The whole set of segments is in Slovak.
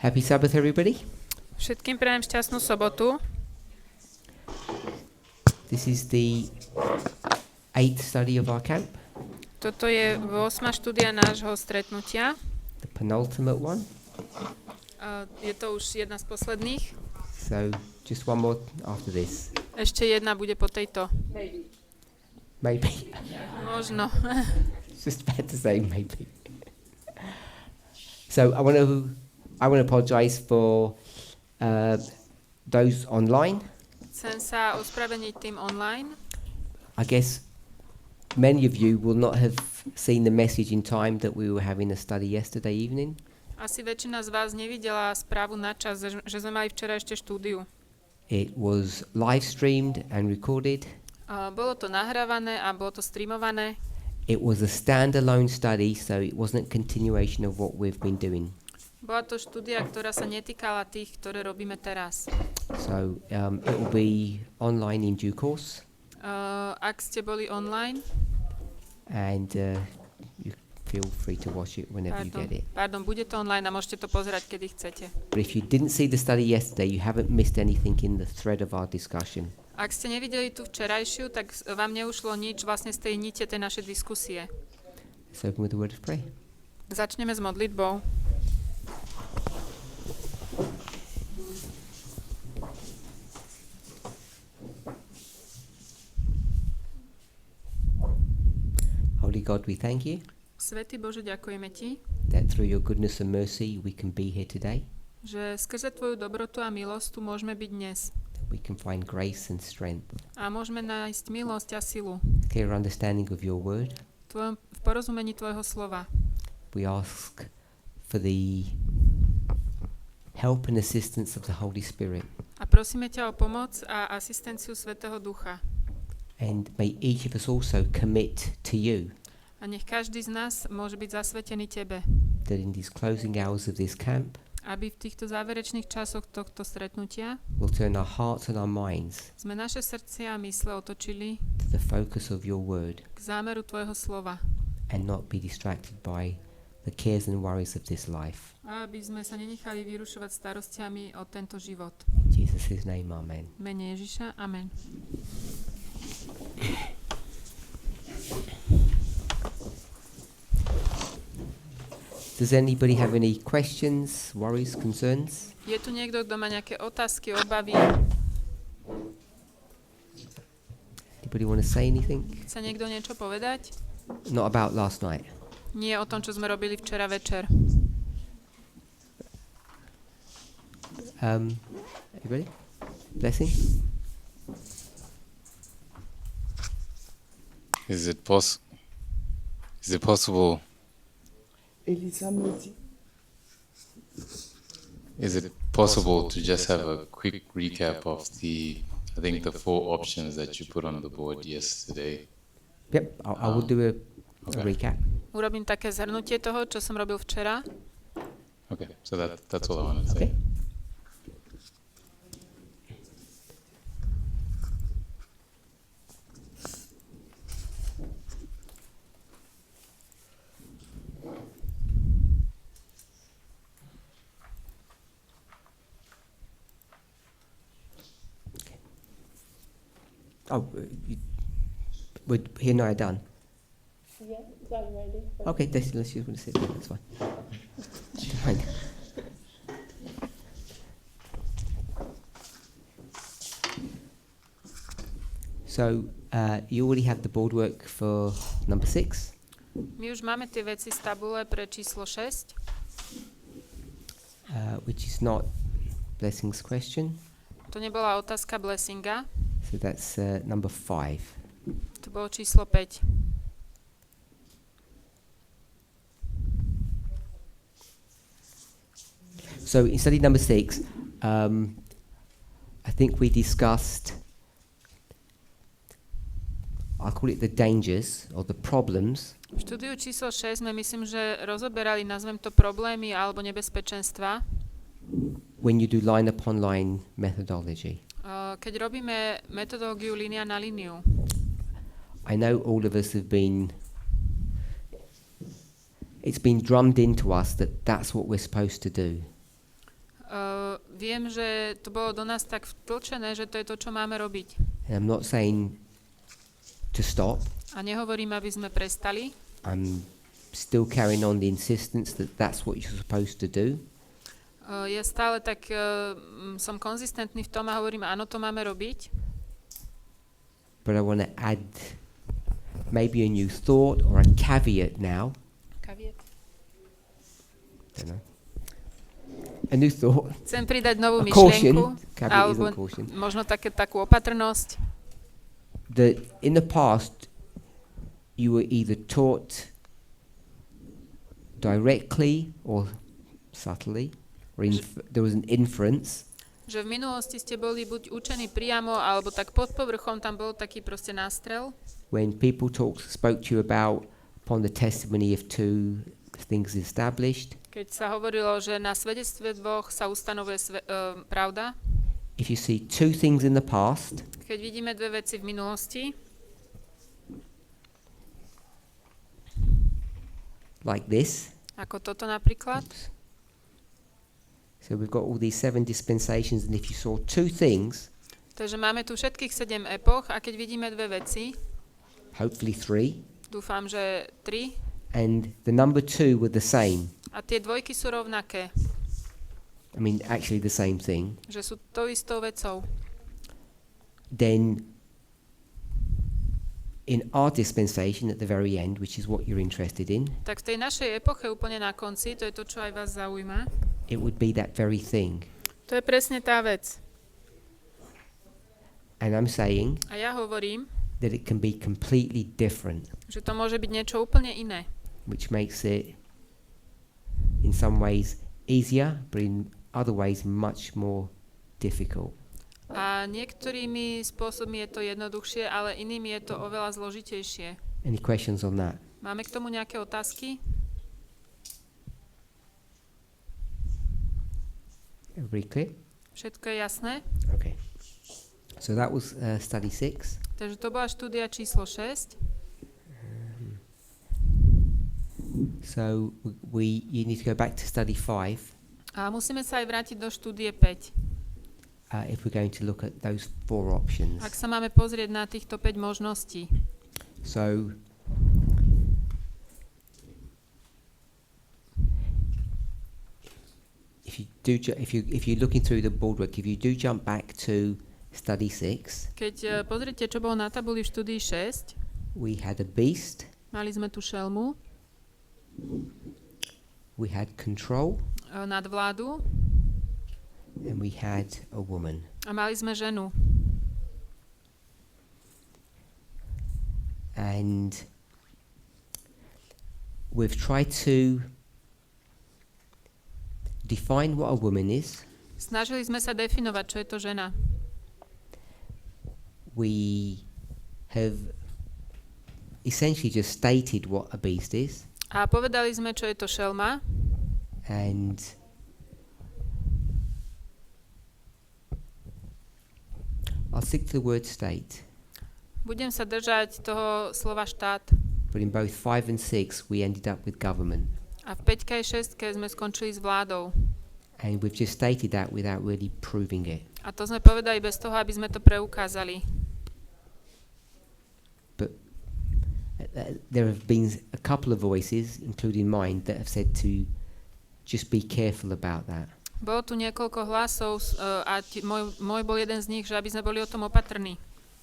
Happy Sabbath, everybody. Všetkým prajem šťastnú sobotu. This is the 8th study of our camp, Toto je 8. štúdia nášho stretnutia. the penultimate one. Je to už jedna z posledných. So just one more after this. Ešte jedna bude po tejto. Maybe. Možno. Just about to say maybe. So I want to apologize for those online. Chcem sa ospravedlniť tým online. I guess many of you will not have seen the message in time that we were having a study yesterday evening. Asi väčšina z vás nevidela správu na čas, že sme mali včera ešte štúdiu. It was live streamed and recorded. Bolo to nahrávané a bolo to streamované. It was a standalone study, so it wasn't a continuation of what we've been doing. Bola to štúdia, ktorá sa netýkala tých, ktoré robíme teraz. So it will be online in due course, Ak ste boli online, and you feel free to watch it whenever you get it. bude to online a môžete to pozerať, kedy chcete. But if you didn't see the study yesterday, you haven't missed anything in the thread of our discussion. Ak ste nevideli tú včerajšiu, tak vám neušlo nič vlastne z tej nite tej našej diskusie. Let's open with a word of prayer. Začneme s modlitbou. Holy God, we thank you Svätý Bože, ďakujeme Ti, that through your goodness and mercy we can be here today, že skrze Tvoju dobrotu a milosť tu môžeme byť dnes. that we can find grace and strength, A môžeme nájsť milosť a silu clear understanding of your word. v porozumení Tvojho slova. We ask for the help and assistance of the Holy Spirit, A prosíme ťa o pomoc a asistenciu Svätého Ducha. and may each of us also commit to you A nech každý z nás môže byť zasvetený Tebe, that in these closing hours of this camp aby v týchto záverečných časoch tohto stretnutia we'll turn our hearts and our minds sme naše srdcia a mysle otočili to the focus of your word k zámeru Tvojho slova. and not be distracted by the cares and worries of this life. A aby sme sa nenechali vyrušovať starostiami o tento život. In Jesus' name, amen. V mene Ježiša, amen. Does anybody have any questions, worries, concerns? Je tu niekto, kto má nejaké otázky, obavy? Anybody want to say anything? Chce niekto niečo povedať? Not about last night. Nie o tom, čo sme robili včera večer. Anybody? Blessing? Is it possible? Elisa me dit. Is it possible to just have a quick recap of the 4 options that you put on the board yesterday? Yep, I will do a Okay. recap. Urobím také zhrnutie toho, čo som robil včera. Okay, so that's all I want to say. Okay. Oh, we're here now done. Yeah, I'm ready. Okay, let's just want to sit there, that's fine. Fine. So, you already have the board work for number 6. My už máme tie veci z tabule pre číslo 6, Which is not Blessing's question. to nebola otázka Blessinga, So that's number 5. to bolo číslo 5. So in study number 6, I think we discussed, I call it the dangers or the problems V štúdiu číslo 6 sme myslím, že rozoberali, nazvem to problémy alebo nebezpečenstva, when you do line upon line methodology. keď robíme metodológiu línia na líniu. I know all of us have been, it's been drummed into us that that's what we're supposed to do. viem, že to bolo do nás tak vtlčené, že to je to, čo máme robiť. And I'm not saying to stop. A nehovorím, aby sme prestali. I'm still carrying on the insistence that that's what you're supposed to do. Ja stále tak som konzistentný v tom a hovorím, áno, to máme robiť. But I want to add maybe a new thought or a caveat now. Caveat. Don't know. A new thought. Chcem pridať novú A caution. myšlienku, Caveat alebo isn't caution. možno takú opatrnosť. That in the past you were either taught directly or subtly, or there was an inference. Že v minulosti ste boli buď učení priamo, alebo tak pod povrchom, tam bol taký proste nástrel. When people spoke to you about upon the testimony of two things established. Keď sa hovorilo, že na svedectve dvoch sa ustanovuje pravda. If you see two things in the past, Keď vidíme dve veci v minulosti, like this. ako toto napríklad. So we've got all these 7 dispensations, and if you saw two things, Takže máme tu všetkých 7 epoch a keď vidíme dve veci, hopefully 3, dúfam, že 3, and the number 2 were the same. a tie dvojky sú rovnaké, I mean, actually the same thing. že sú tou istou vecou. Then in our dispensation at the very end, which is what you're interested in, Tak v tej našej epoche úplne na konci, to je to, čo aj vás zaujíma, it would be that very thing. to je presne tá vec. And I'm saying A ja hovorím, that it can be completely different, že to môže byť niečo úplne iné. which makes it in some ways easier, but in other ways much more difficult. A niektorými spôsobmi je to jednoduchšie, ale inými je to oveľa zložitejšie. Any questions on that? Máme k tomu nejaké otázky? Everybody clear? Všetko je jasné? Okay. So that was study 6. Takže to bola štúdia číslo 6. So you need to go back to study 5 A musíme sa aj vrátiť do štúdie 5. if we're going to look at those 4 options. Ak sa máme pozrieť na týchto 5 možností. So if you're looking through the boardwork, if you do jump back to study 6, Keď pozrite, čo bolo na tabuli v štúdii 6, we had a beast, mali sme tu šelmu, we had control, nadvládu and we had a woman. a mali sme ženu. And we've tried to define what a woman is. Snažili sme sa definovať, čo je to žena. We have essentially just stated what a beast is, A povedali sme, čo je to šelma. and I'll stick to the word state. Budem sa držať toho slova štát. But in both 5 and 6, we ended up with government. A v 5 aj 6 sme skončili s vládou. And we've just stated that without really proving it. A to sme povedali bez toho, aby sme to preukázali. But there have been a couple of voices, including mine, that have said to just be careful about that. Bolo tu niekoľko hlasov a môj bol jeden z nich, že aby sme boli o tom opatrní.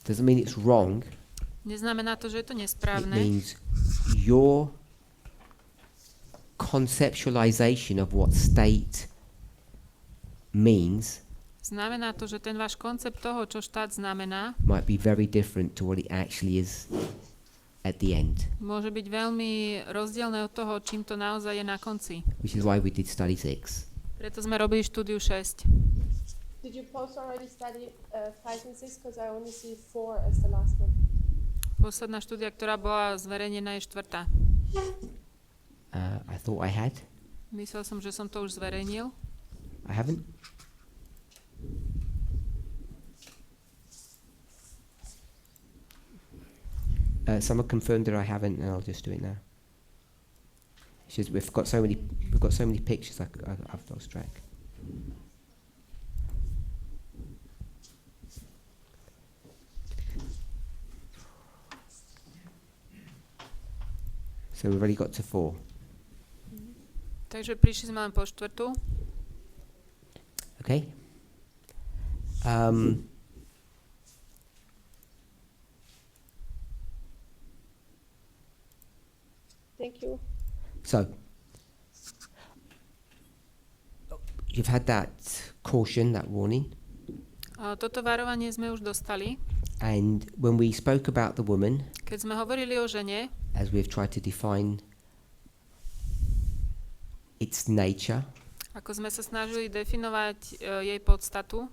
Doesn't mean it's wrong. Neznamená to, že je to It nesprávne. means your conceptualization of what state means Znamená to, že ten váš koncept toho, čo štát znamená, might be very different to what it actually is at the end, môže byť veľmi rozdielne od toho, čím to naozaj je na konci. which is why we did study 6. Preto sme robili štúdiu 6. Did you post already study 5 and 6? Because I only see 4 as the last one. Posledná štúdia, ktorá bola zverejnená, je 4. I thought I had. Myslel som, že som to už zverejnil. I haven't. Someone confirmed that I haven't, and I'll just do it now. It's just we've got so many pictures. I've lost track. So we've already got to 4. Takže prišli sme len po štvrtú. Okay. Thank you. So you've had that caution, that warning, Toto varovanie sme už dostali. and when we spoke about the woman, Keď sme hovorili o žene, as we've tried to define its nature, ako sme sa snažili definovať jej podstatu,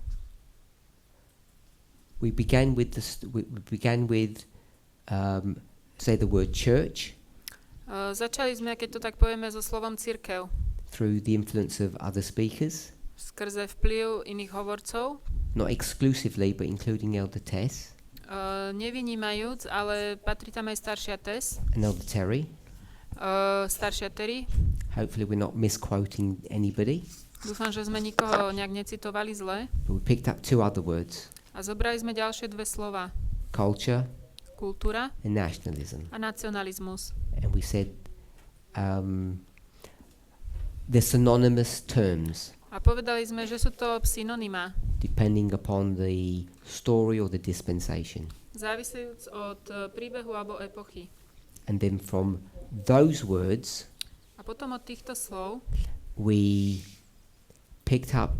we began with say the word church začali sme, keď to tak povieme, so slovom cirkev, through the influence of other speakers, skrze vplyv iných hovorcov, not exclusively but including Elder Tess nevynímajúc, ale patrí tam aj staršia Tess, and Elder Terry. staršia Terry. Hopefully we're not misquoting anybody, Dúfam, že sme nikoho nejak necitovali zle. but we picked up 2 other words: A zobrali sme ďalšie 2 slova. culture Kultúra and nationalism. a nacionalizmus. And we said they're synonymous terms A povedali sme, že sú to synonymá, depending upon the story or the dispensation. závisejúc od príbehu alebo epochy. And then from those words, A potom od týchto slov we picked up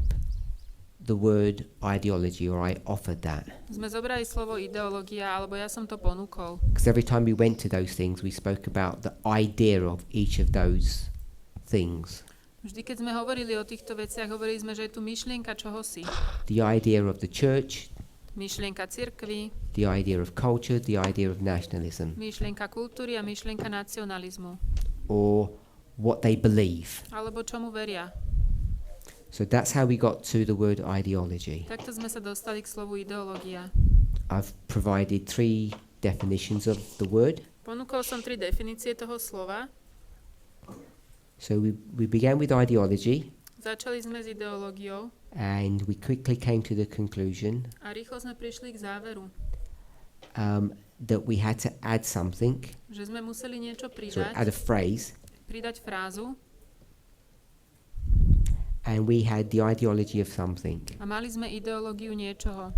the word ideology, or I offered that. sme zobrali slovo ideológia, alebo ja som to ponúkol. Because every time we went to those things, we spoke about the idea of each of those things. Vždy, keď sme hovorili o týchto veciach, hovorili sme, že je tu myšlienka čohosi. The idea of the church, Myšlienka cirkvi, the idea of culture, the idea of nationalism, myšlienka kultúry a myšlienka nacionalizmu. or what they believe. Alebo čomu veria. So that's how we got to the word ideology. Takto sme sa dostali k slovu ideológia. I've provided 3 definitions of the word. Ponúkol som 3 definície toho slova. So we began with ideology, Začali sme s ideológiou and we quickly came to the conclusion a rýchlo sme prišli k záveru, that we had to add something, že sme museli niečo add a phrase, pridať frázu and we had the ideology of something. a mali sme ideológiu niečoho.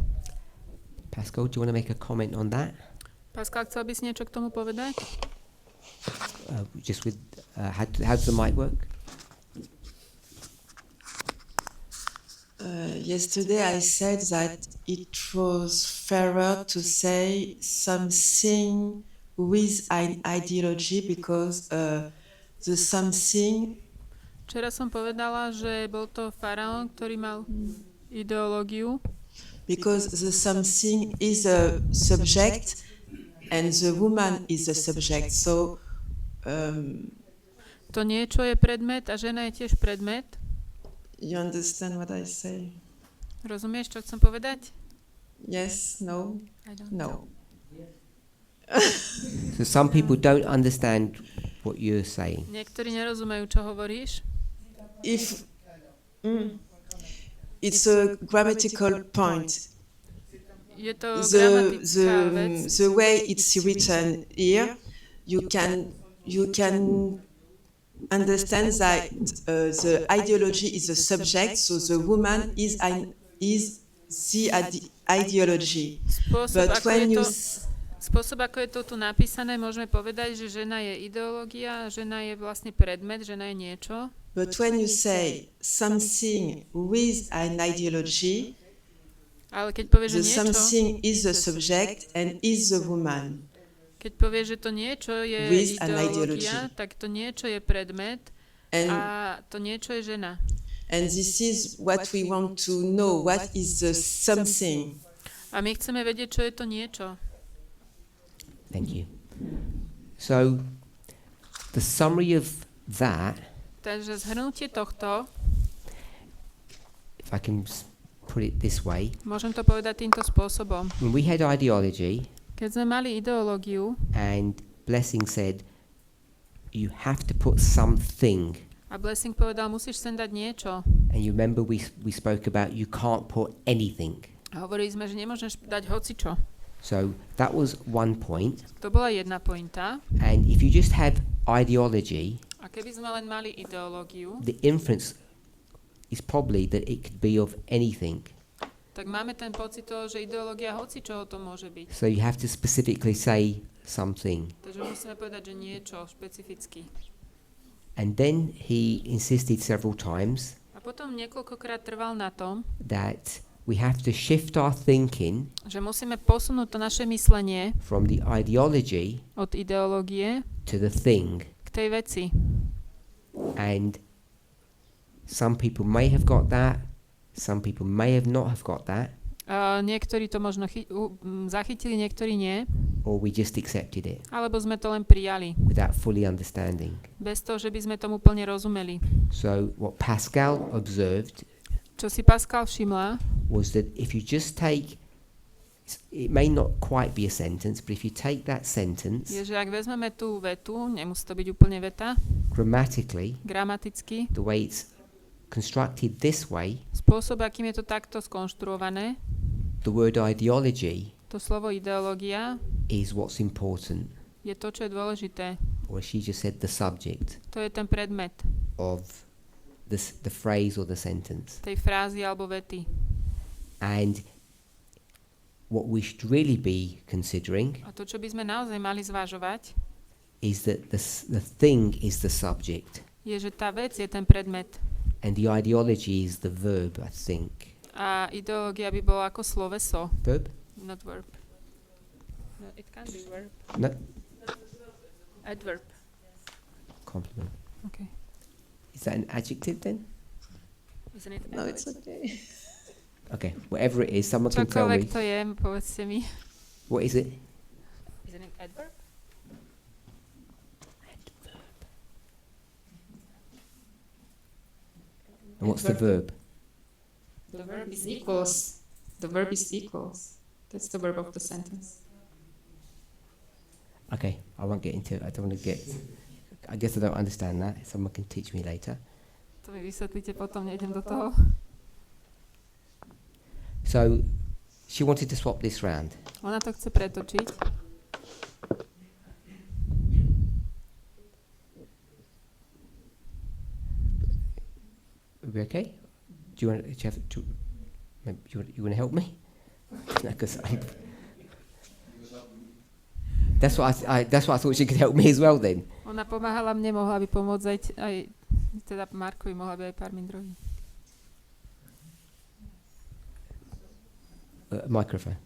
Pascal, do you want to make a comment on that? Pascal, chcel by si niečo k tomu povedať? Just with how does the mic work? Yesterday I said that it was fairer to say something with an ideology because the something. Včera som povedala, že bol to faraón, ktorý mal ideológiu, Because the something is a subject and the woman is a subject. So to niečo je predmet a žena je tiež predmet. you understand what I say? Rozumieš, čo chcem povedať? Yes, no, I don't no. So some people don't understand what you're saying. Niektorí nerozumejú, čo hovoríš. If it's a grammatical point. Je to gramatická vec. The way it's written here, you can understand that the ideology is the subject, so the woman is the ideology. Spôsob, ako je to tu napísané, môžeme povedať, že žena je ideológia, žena je vlastne predmet, žena je niečo. But when you say something with an ideology, ale keď povieš, že the niečo, something is the subject and is the woman. Keď povieš, že to niečo je With an ideológia, tak to niečo je predmet a to niečo je žena. And this is what we want to know. What is the something? A my chceme vedieť, čo je to niečo. Thank you. So the summary of that, Takže zhrnutie tohto, if I can put it this way, môžem to povedať týmto spôsobom. when we had ideology Keď sme mali ideológiu and Blessing said you have to put something, a Blessing povedal, musíš sem dať niečo. and you remember we spoke about you can't put anything. A hovorili sme, že nemôžeš dať hocičo. So that was one point. To bola jedna pointa. And if you just have ideology, A keby sme len mali ideológiu, the inference is probably that it could be of anything. tak máme ten pocit toho, že ideológia hoci čoho to môže byť. So you have to specifically say something. Takže musíme povedať, že niečo špecificky. And then he insisted several times A potom niekoľkokrát trval na tom, that we have to shift our thinking že musíme posunúť to naše myslenie from the ideology od ideológie to the thing. k tej veci. And some people may have got that, some people may have not have got that, Niektorí to možno zachytili, niektorí nie, or we just accepted it alebo sme to len prijali, without fully understanding. bez toho, že by sme tomu plne rozumeli. So what Pascal observed Čo si Pascal všimla, was that if you just take, it may not quite be a sentence, but if you take that sentence je, že ak vezmeme tú vetu, nemusí to byť úplne veta, grammatically, gramaticky, the way it's constructed this way, spôsob, akým je to takto skonštruované, the word ideology to slovo ideológia is what's important, je to, čo je dôležité. or as she just said, the subject To je ten predmet of the phrase or the sentence. tej frázy alebo vety. And what we should really be considering A to, čo by sme naozaj mali zvažovať, is that the thing is the subject, je, že tá vec je ten predmet and the ideology is the verb, I think. a ideológia by bola ako sloveso, Verb? not verb. No, it can be verb. No. Adverb. Compliment. Okay. Is that an adjective then? Isn't it No, adverb? it's okay. Okay, whatever it is, someone can tell Čokoľvek me. to je, povedzte mi. What is it? Isn't it adverb? And what's the verb? The verb is equals. The verb is equals. That's the verb of the sentence. Okay, I won't get into it. I don't want to get... I guess I don't understand that. Someone can teach me later. To mi vysvetlíte potom, nejdem do toho. So, she wanted to swap this round. Ona to chce pretočiť. Are we okay? Do you want to have to... Maybe you want to help me? No, 'cause that's what that's what I thought she could help me as well then. Ona pomáhala mne, mohla by pomôcť aj teda Markovi, mohla by aj Parminderovi. Microphone.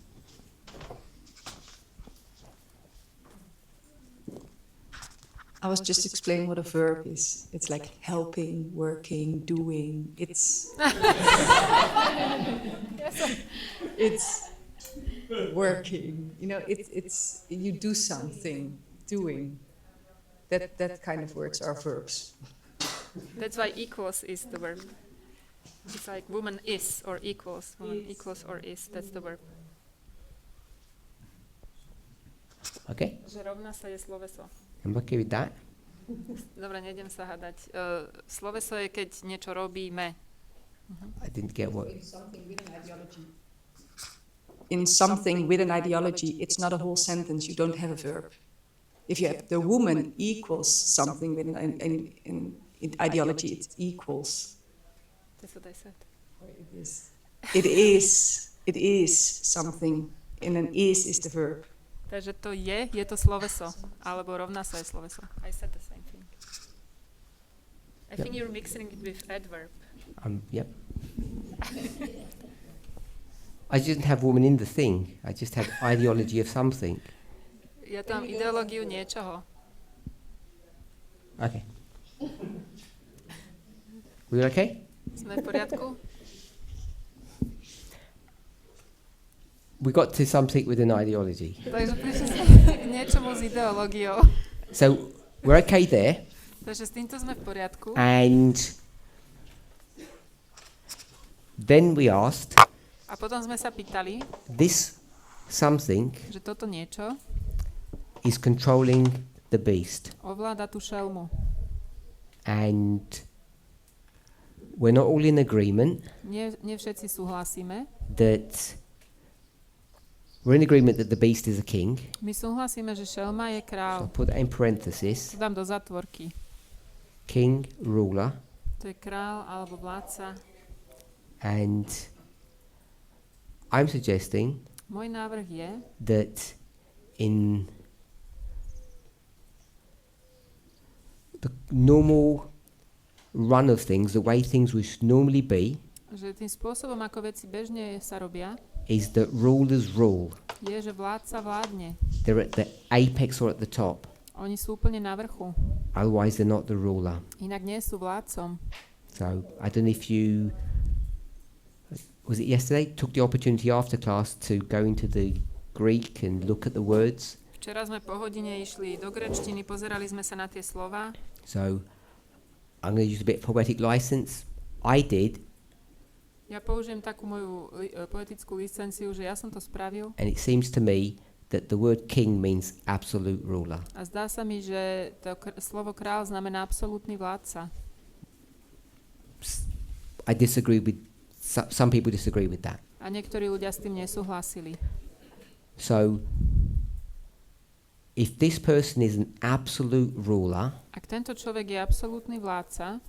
I was just explaining what a verb is. It's like helping, working, doing. It's it's working. You know, it's you do something, doing. That kind of words are verbs. That's why equals is the verb. It's like woman is or equals. Woman equals or is. That's the verb. Okay, Že rovná sa je sloveso. I'm okay with that. Dobre, nejdem sa hádať. Sloveso je, keď niečo robíme. I didn't get what... In something with an ideology, it's not a whole sentence. You don't have a verb. If you have the woman equals something with an ideology, it equals. That's what I said. It is something, and an is the verb. Takže to je to sloveso. Alebo rovná sa je sloveso. I said the same thing. I think you're mixing it with adverb. Yep. I didn't have woman in the thing. I just had ideology of something. Ja tam ideológiu niečoho. Okay. We okay? Sme v poriadku? We got to something with an ideology. Takže prišli sme k niečomu s ideológiou. So we're okay there. Takže s týmto sme v poriadku. And then we asked, A potom sme sa pýtali, this something že toto niečo is controlling the beast. ovláda tú šelmu. And we're not all in agreement Nie všetci súhlasíme, that We're in agreement that the beast is a king. My súhlasíme, že šelma je I'll král. put that in parenthesis. To dám do zatvorky. King, ruler. To je král alebo vládca. And I'm suggesting Môj návrh je, that in the normal run of things, the way things would normally be, že tým spôsobom, ako veci bežne sa robia, is that rulers rule. je, že vládca vládne. They're at the apex or at the top. Oni sú úplne na vrchu. Otherwise, they're not the ruler. Inak nie sú vládcom. So I don't know if you, was it yesterday, took the opportunity after class to go into the Greek and look at the words. Včera sme po hodine išli do gréčtiny, pozerali sme sa na tie slova. So I'm going to use a bit of poetic license. I did, Ja použijem takú moju poetickú licenciu, že ja som to spravil and it seems to me that the word king means absolute ruler. a zdá sa mi, že to slovo král znamená absolútny vládca. I disagree with, some people disagree with that. A niektorí ľudia s tým nesúhlasili. So if this person is an absolute ruler, Ak tento človek je absolútny vládca,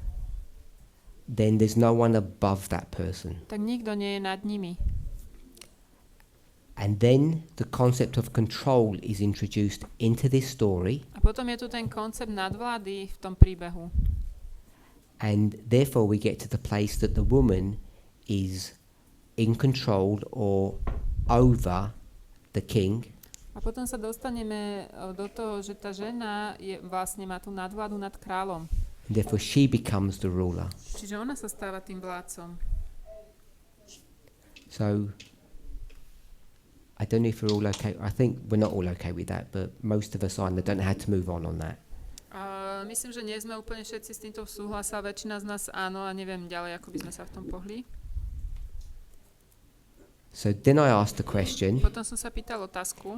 then there's no one above that person. tak nikto nie je nad nimi. And then the concept of control is introduced into this story, A potom je tu ten koncept nadvlády v tom príbehu. and therefore we get to the place that the woman is in control or over the king, A potom sa dostaneme do toho, že tá žena vlastne má tú nadvládu nad kráľom. and therefore she becomes the ruler. Čiže ona sa stáva tým vládcom. So I don't know if we're all okay. I think we're not all okay with that, but most of us are, and I don't know how to move on that. Myslím, že nie sme úplne všetci s týmto v súhlase, ale väčšina z nás áno a neviem ďalej, ako by sme sa v tom pohli. So then I asked the question, Potom som sa pýtal otázku.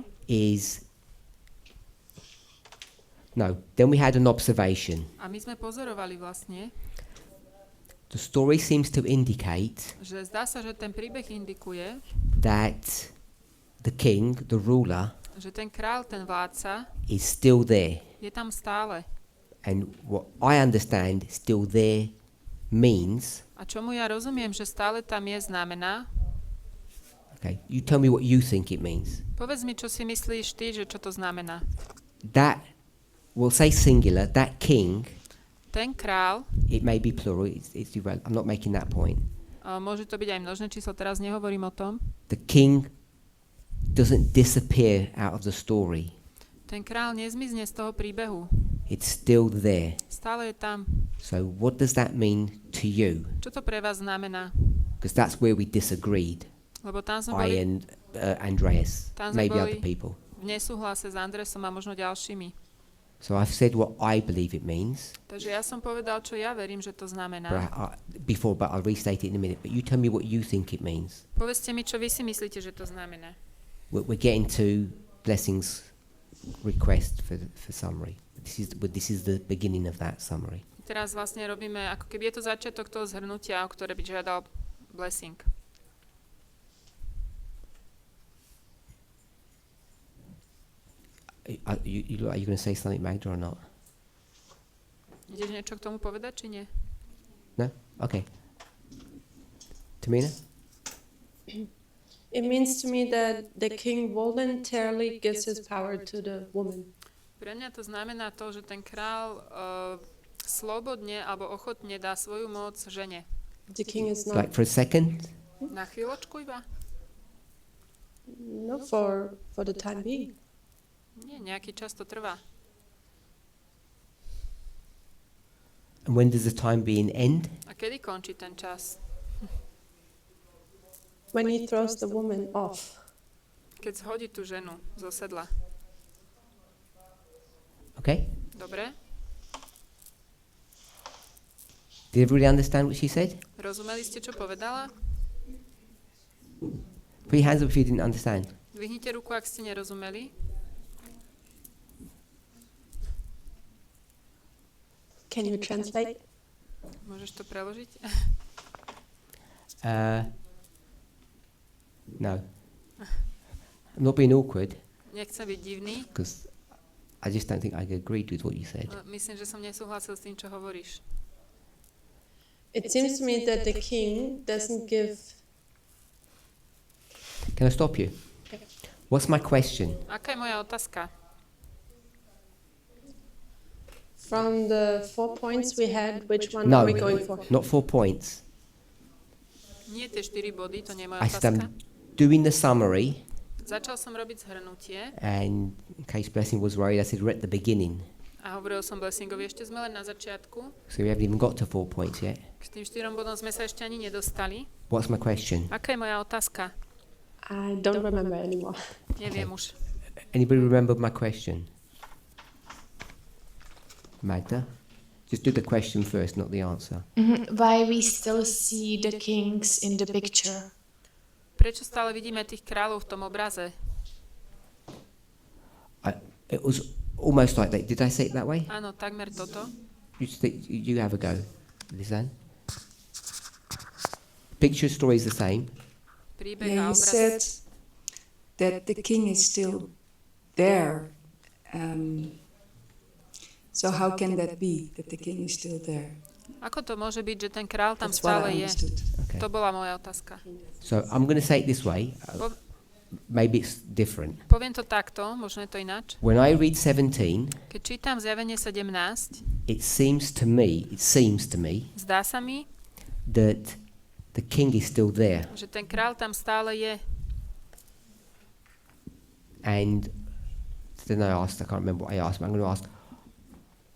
then we had an observation. A my sme pozorovali vlastne, The story seems to indicate že zdá sa, že ten príbeh indikuje, that the king, the ruler, že ten král, ten vládca is still there. je tam stále. And what I understand still there means, A čomu ja rozumiem, že stále tam je, znamená, okay, you tell me what you think it means. povedz mi, čo si myslíš ty, že čo to znamená. That, we'll say singular, that king, Ten král, it may be plural, I'm not making that point. môže to byť aj množné číslo, teraz nehovorím o tom. The king doesn't disappear out of the story. Ten král nezmizne z toho príbehu. It's still there. Stále je tam. So what does that mean to you? Čo to pre vás znamená? Because that's where we disagreed, Lebo tam sme I boli and Andreas, Tam sme maybe boli- other people. v nesúhlase s Andresom a možno ďalšími. So I've said what I believe it means Takže ja som povedal, čo ja verím, že to znamená. before, but I'll restate it in a minute. But you tell me what you think it means. Povedzte mi, čo vy si myslíte, že to znamená. We're getting to blessings request for summary. This is the beginning of that summary. Teraz vlastne robíme, ako keby je to začiatok toho zhrnutia, o ktoré by žiadal blessing. Are you going to say something, Magda, or not? Ideš niečo k tomu povedať, či nie? No? Okay. Tamina? It means to me that the king voluntarily gives his power to the woman. Pre mňa to znamená to, že ten král slobodne alebo ochotne dá svoju moc žene. The king is not, Like for a second? Na chvíľočku iba? no, for the time being. Nie, nejaký čas to trvá. And when does the time being end? A kedy končí ten čas? When he throws the woman off. Keď zhodí tú ženu zo sedla. Okay? Dobre? Did everybody understand what she said? Rozumeli ste, čo povedala? Put your hands up if you didn't understand. Dvihnite ruku, ak ste nerozumeli. Can you translate? Môžeš to preložiť? No. I'm not being awkward Nechcem byť divný. because I just don't think I agreed with what you said. Myslím, že som nesúhlasil s tým, čo hovoríš. It seems to me that the king doesn't give. Can I stop you? What's my question? Aká je moja otázka? From the 4 points we had, which one No, are we going for? not 4 points. Nie tie 4 body, to nie je moja I said otázka. I'm doing the summary, Začal som robiť zhrnutie and in case Blessing was worried, I said we're at the beginning. a hovoril som Blessingovi, ešte sme len na začiatku. So we haven't even got to 4 points yet. K tým 4 bodom sme sa ešte ani nedostali. What's my question? Aká je moja otázka? I don't remember anymore. Neviem už. Anybody remember my question? Magda? Just do the question first, not the answer. Why we still see the kings in the picture? Prečo stále vidíme tých kráľov v tom obraze? It was almost like that. Did I say it that way? Áno, takmer toto. You have a go, Lisanne. Picture story is the same. Príbeh a Yeah, you obraz. said that the king is still there. So how can that be, that the king is still there? Ako to môže byť, že ten král tam That's what stále I je? understood. Okay. To bola moja otázka. So I'm going to say it this way. Maybe it's different. Poviem to takto, možno je to ináč. When I read 17, Keď čítam Zjavenie 17, it seems to me zdá sa mi, that the king is still there. že ten král tam stále je. And then I can't remember what I asked, but I'm going to ask,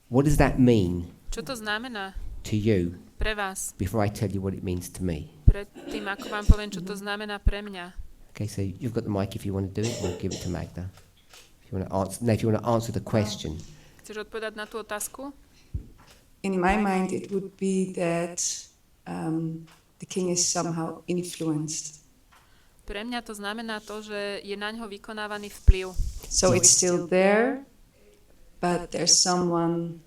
what does that mean Čo to znamená to you pre vás? before I tell you what it means to me? Predtým, ako vám poviem, čo to znamená pre mňa. Okay, so you've got the mic if you want to do it, or give it to Magda. If you want to answer, no, if you want to answer the question. Chceš odpovedať na tú otázku? In my mind, it would be that the king is somehow influenced. Pre mňa to znamená to, že je na ňo vykonávaný vplyv. So it's still there, but there's someone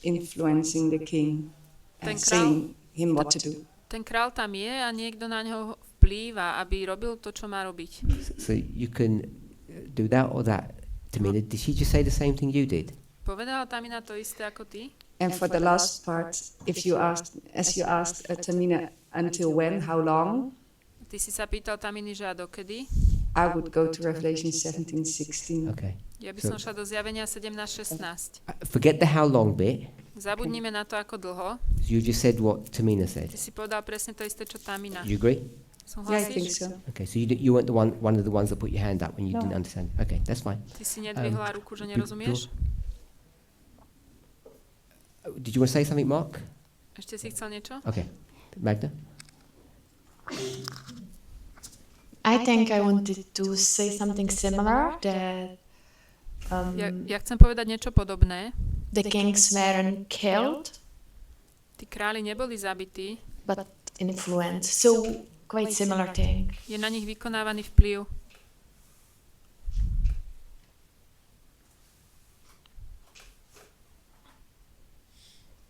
influencing the king and saying him what to do. Ten král tam je a niekto na ňo vplýva, aby robil to, čo má robiť. So you can do that or that. Tamina, did she just say the same thing you did? Povedala Tamina to isté ako ty? And for the last part, if you asked, as you asked Tamina, until when, how long, Ty si sa pýtal Taminy, že a dokedy? I would go to Revelation 17:16. Okay. Ja by som šla do Zjavenia 17:16. Forget the how long bit. Zabudnime na to, ako dlho. You just said what Tamina said. Ty si povedal presne to isté, čo Tamina. You agree? Yeah, I think Súhlasíš? so. Okay, so you weren't the one of the ones that put your hand up when you didn't understand. Okay, that's fine. Ty si nedvihla ruku, že nerozumieš? Did you want to say something, Mark? Ešte si chcel niečo? Okay, Magda. I think I wanted to say something similar, that Ja chcem povedať niečo podobné. the kings weren't killed, Tí králi neboli zabití, but influenced. So quite similar thing. je na nich vykonávaný vplyv.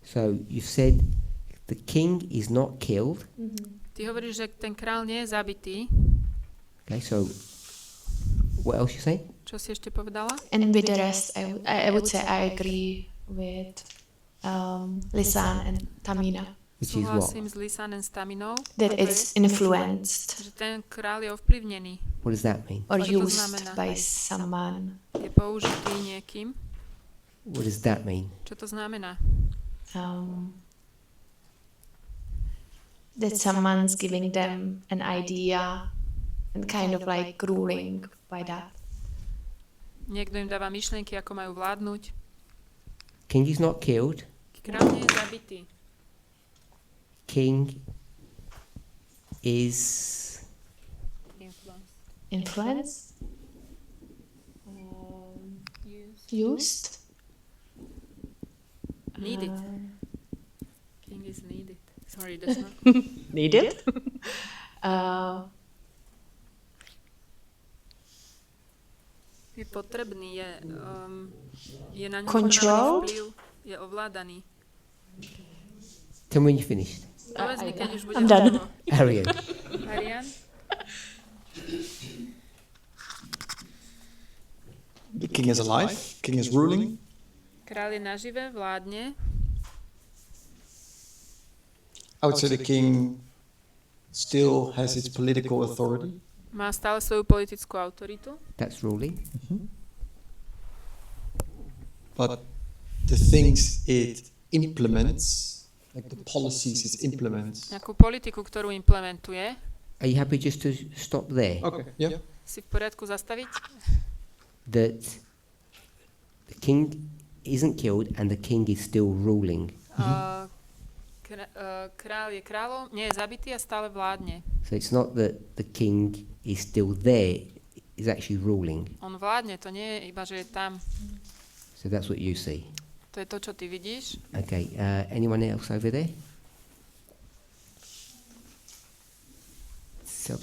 So you said the king is not killed. Ty hovoríš, že ten král nie je zabitý. Okay, so what else you say? Čo si ešte povedala? And with the rest, I would say I agree with Lisanne and Tamina, Which is what? Súhlasím s Lisanen s Taminou, that it's influenced že ten král je ovplyvnený. What does that mean? or Čo to used znamená? by someone. Je použitý niekým. What does that mean? Čo to znamená? That someone's giving them an idea and kind of like ruling by that. Niekto im dáva myšlienky, ako majú vládnuť. King is not killed. Král nie je zabitý. King is Influence? Used? Needed. King is needed. Sorry, that's not... Needed? Je potrebný, je na ňom Controlled? vplyv, je ovládaný. Tell me when you finished. Povedz mi, keď už bude I'm done. hotovo. Arian. Arian? King is alive. King is ruling. Kráľ je nažive, vládne. I would say the king still has its political authority. Má stále svoju politickú autoritu. That's ruling. But the things it implements, like the policies it implements. Nejakú politiku, ktorú implementuje. Are you happy just to stop there? Okay, yeah. Si v poriadku zastaviť? That the king isn't killed and the king is still ruling. Král je kráľom, nie je zabitý a stále vládne. So it's not that the king is still there, he's actually ruling. On vládne, to nie je iba, že je tam. So that's what you see. To je to, čo ty vidíš. Okay, anyone else over there?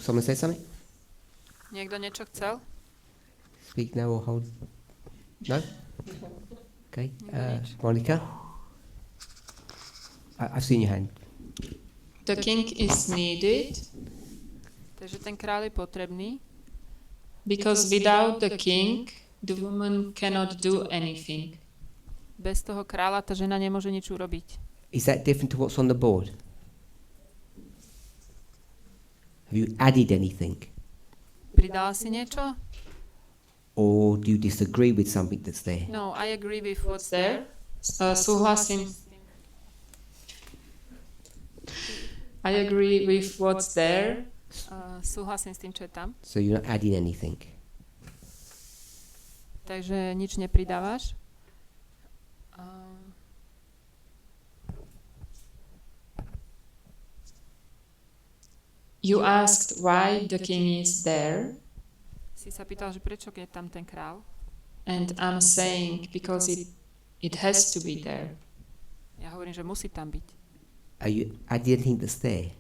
Someone say something? Niekto niečo chcel? Speak now or hold? No? Okay, Monica? I've seen your hand. The king is needed Takže ten kráľ je potrebný, because without the king, the woman cannot do anything. bez toho kráľa tá žena nemôže nič urobiť. Is that different to what's on the board? Have you added anything? Pridala si niečo? Or do you disagree with something that's there? No, I agree with what's there. Súhlasím. I agree with what's there. Súhlasím s tým, čo je tam. So you're not adding anything. Takže nič nepridávaš. You asked why the king is there, Si sa pýtal, že prečo je tam ten král? and I'm saying because it has to be there. Ja hovorím, že musí tam byť. Are you adding anything that's there?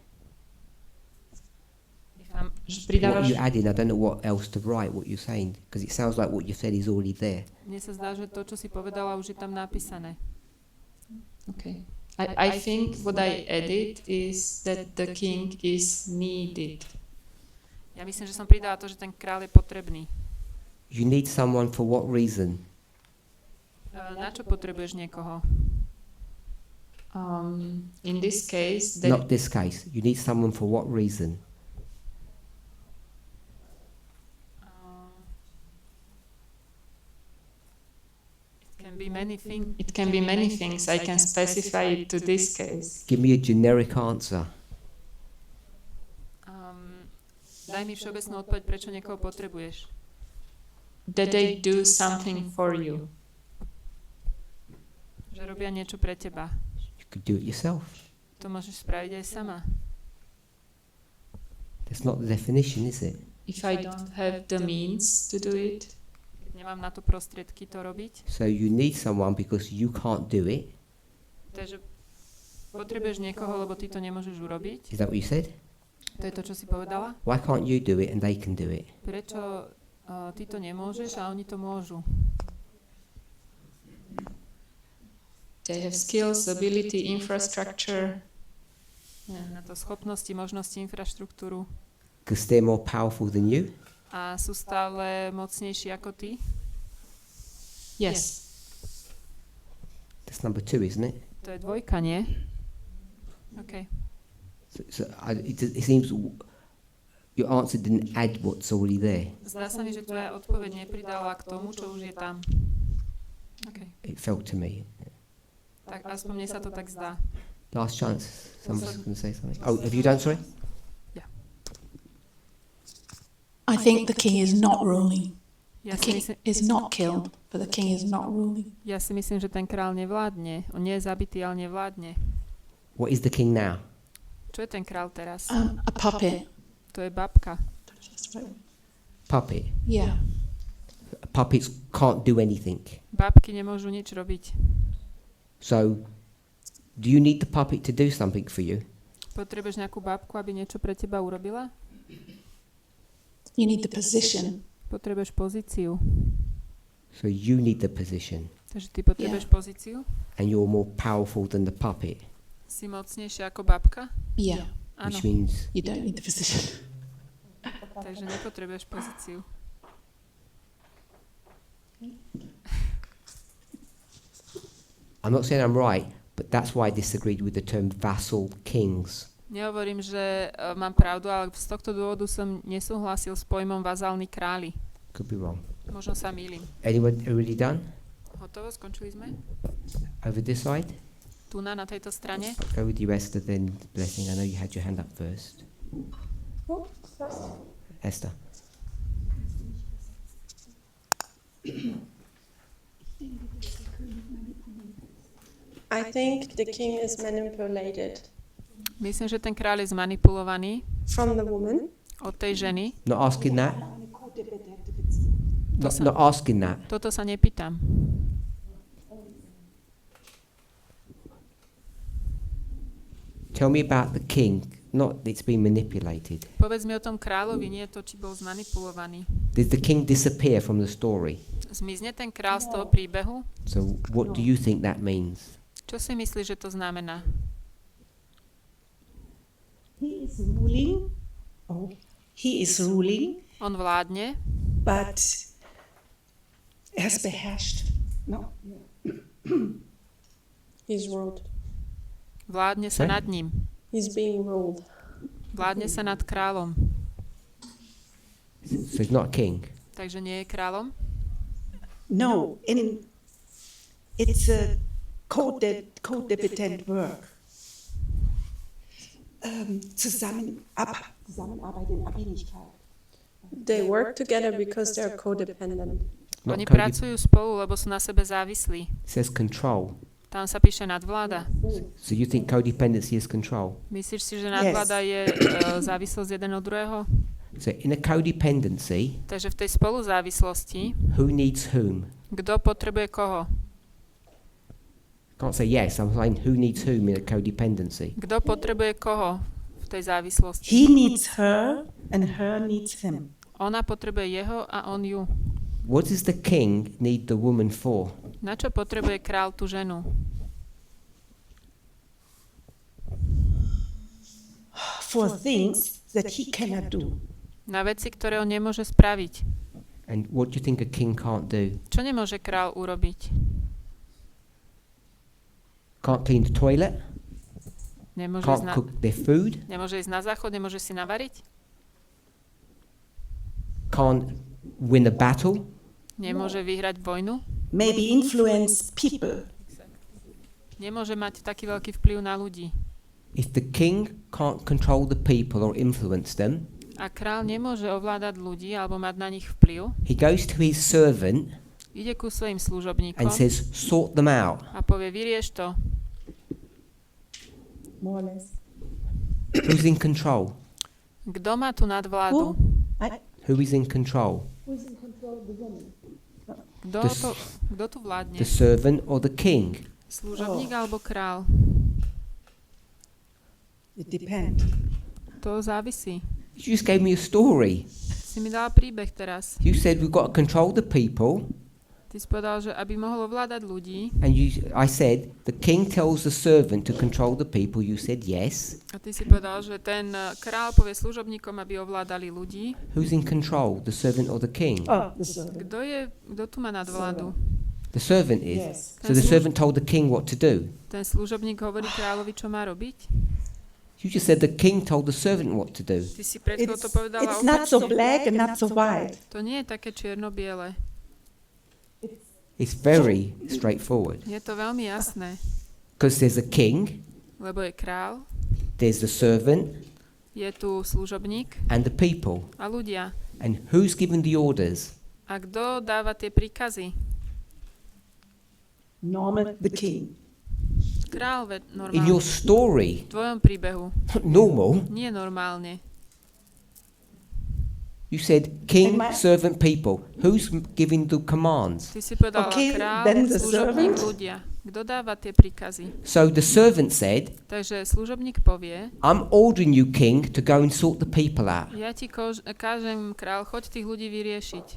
Že What pridávaš, you adding? I don't know what else to write, what you're saying, because it sounds like what you said is already there. Mne sa zdá, že to, čo si povedala, už je tam napísané. okay. I think what I added is that the king is needed. Ja myslím, že som pridala to, že ten král je potrebný. You need someone for what reason? Na čo potrebuješ niekoho? In this case, Not this case. You need someone for what reason? It can be many things. I can specify it to this case. Give me a generic answer. Daj mi všeobecnú odpoveď, prečo niekoho potrebuješ. That they do something for you. Že robia niečo pre teba. You could do it yourself. To môžeš spraviť aj sama. That's not the definition, is it? If I don't have the means to do it, Keď nemám na to prostriedky to robiť. So you need someone because you can't do it. Takže potrebuješ niekoho, lebo ty to nemôžeš urobiť. Is that what you said? To je to, čo si povedala. Why can't you do it and they can do it? Prečo ty to nemôžeš a oni to môžu? they have skills, ability, infrastructure. Na to schopnosti, možnosti, infraštruktúru. Because they're more powerful than you? A sú stále mocnejší ako ty. Yes. That's number 2, isn't it? To je dvojka, nie? OK. It seems your answer didn't add what's already there. Zdá sa mi, že tvoja odpoveď nepridala k tomu, čo už je tam. OK. It felt to me. Tak aspoň mne sa to tak zdá. Last chance. Someone's going to say something. Oh, have you done, sorry? I think the king is not ruling. Ja The si, king myslím, is not killed, but the king is not ruling. ja si myslím, že ten král nevládne. On nie je zabitý, ale nevládne. What is the king now? Čo je ten král teraz? A puppet. To je babka. Puppet. Yeah. Puppets can't do anything. Babky nemôžu nič robiť. So, do you need the puppet to do something for you? Potrebuješ nejakú babku, aby niečo pre teba urobila? You need the position. Potrebuješ pozíciu. So you need the position. Takže ty potrebuješ pozíciu? And you're more powerful than the puppet. Si mocnejšia ako babka? Yeah. Áno. Which means You don't need the position. Takže nepotrebuješ pozíciu. I'm not saying I'm right, but that's why I disagreed with the term vassal kings. Nehovorím, že mám pravdu, ale z tohto dôvodu som nesúhlasil s pojmom vazálni králi. Could be wrong. Možno sa mýlim. Anyone already done? Hotovo? Skončili sme? Over this side? Tu na tejto strane? I'll go with you, Esther, then Blessing. I know you had your hand up first. Esther. I think the king is manipulated Myslím, že ten kráľ je zmanipulovaný from the woman. od tej ženy. Not asking that. Not asking that. Toto sa nepýtam. Tell me about the king. Not that it's been manipulated. Povedz mi o tom kráľovi, nie to, či bol zmanipulovaný. Did the king disappear from the story? Zmizne ten kráľ z toho príbehu? So what do you think that means? Čo si myslíš, že to znamená? He is ruling. Oh, he is ruling, On vládne, but has beherrscht. No. He's ruled. vládne sa Sorry? nad ním. He's being ruled. Vládne sa nad kráľom. So he's not a king. Takže nie je kráľom? No, it's a codependent work. Zusammenarbeit in Abhängigkeit. They work together because they're codependent. Not Oni code- pracujú spolu, lebo sú na sebe závislí. It says control. Tam sa píše nadvláda. So you think codependency is control? Myslíš si, že nadvláda je závislosť jeden od druhého? So in a codependency, Takže v tej spoluzávislosti, who needs whom? kto potrebuje koho? Can't say yes. I'm saying who needs whom in a codependency. Kto potrebuje koho v tej závislosti? He needs her and her needs him. Ona potrebuje jeho a on ju. What does the king need the woman for? Na čo potrebuje kráľ tú ženu? For things that he cannot do. Na veci, ktoré on nemôže spraviť. And what do you think a king can't do? Čo nemôže kráľ urobiť? Can't clean the toilet? Nemôže ísť Can't na, cook their food? nemôže ísť na záchod, nemôže si navariť? Can't win a battle? Nemôže vyhrať vojnu? Maybe influence people. Nemôže mať taký veľký vplyv na ľudí. If the king can't control the people or influence them, A kráľ nemôže ovládať ľudí alebo mať na nich vplyv, he goes to his servant ide ku svojim služobníkom and says, sort them out. a povie, vyrieš to. More or less. Who's in control? Kto má tu nadvládu? Who is in control? Kto tu vládne? The servant or the king? Služobník alebo král? It depends. To závisí. You just gave me a story. Si mi dala príbeh teraz. You said we've got to control the people, Ty si povedal, že aby mohol ovládať ľudí, and I said the king tells the servant to control the people. You said yes. a ty si povedal, že ten král povie služobníkom, aby ovládali ľudí. Who's in control, the servant or the king? Oh, the servant. Kto tu má nadvládu? The servant is. Yes. So the servant told the king what to do. Ten služobník hovorí kráľovi, čo má robiť? You just said the king told the servant what to do. Ty si pred chvíľou to povedala It's not so opačne. black and not so white. To nie je také čierno-biele. It's very straightforward. Je to veľmi jasné, Because there's a king, lebo je král, there's the servant, je tu služobník and the people. a ľudia. And who's given the orders? A kto dáva tie príkazy? Normal, the king. Král In your normálne. story, V tvojom príbehu. not normal. Nie normálne. You said king, And my- servant, people. Who's giving the commands? Ty si povedala Okay, král, then the služobník, servant. ľudia. Kto dáva tie príkazy? So the servant said, Takže služobník povie, I'm ordering you, king, to go and sort the people out. ja ti kážem, král, choď tých ľudí vyriešiť.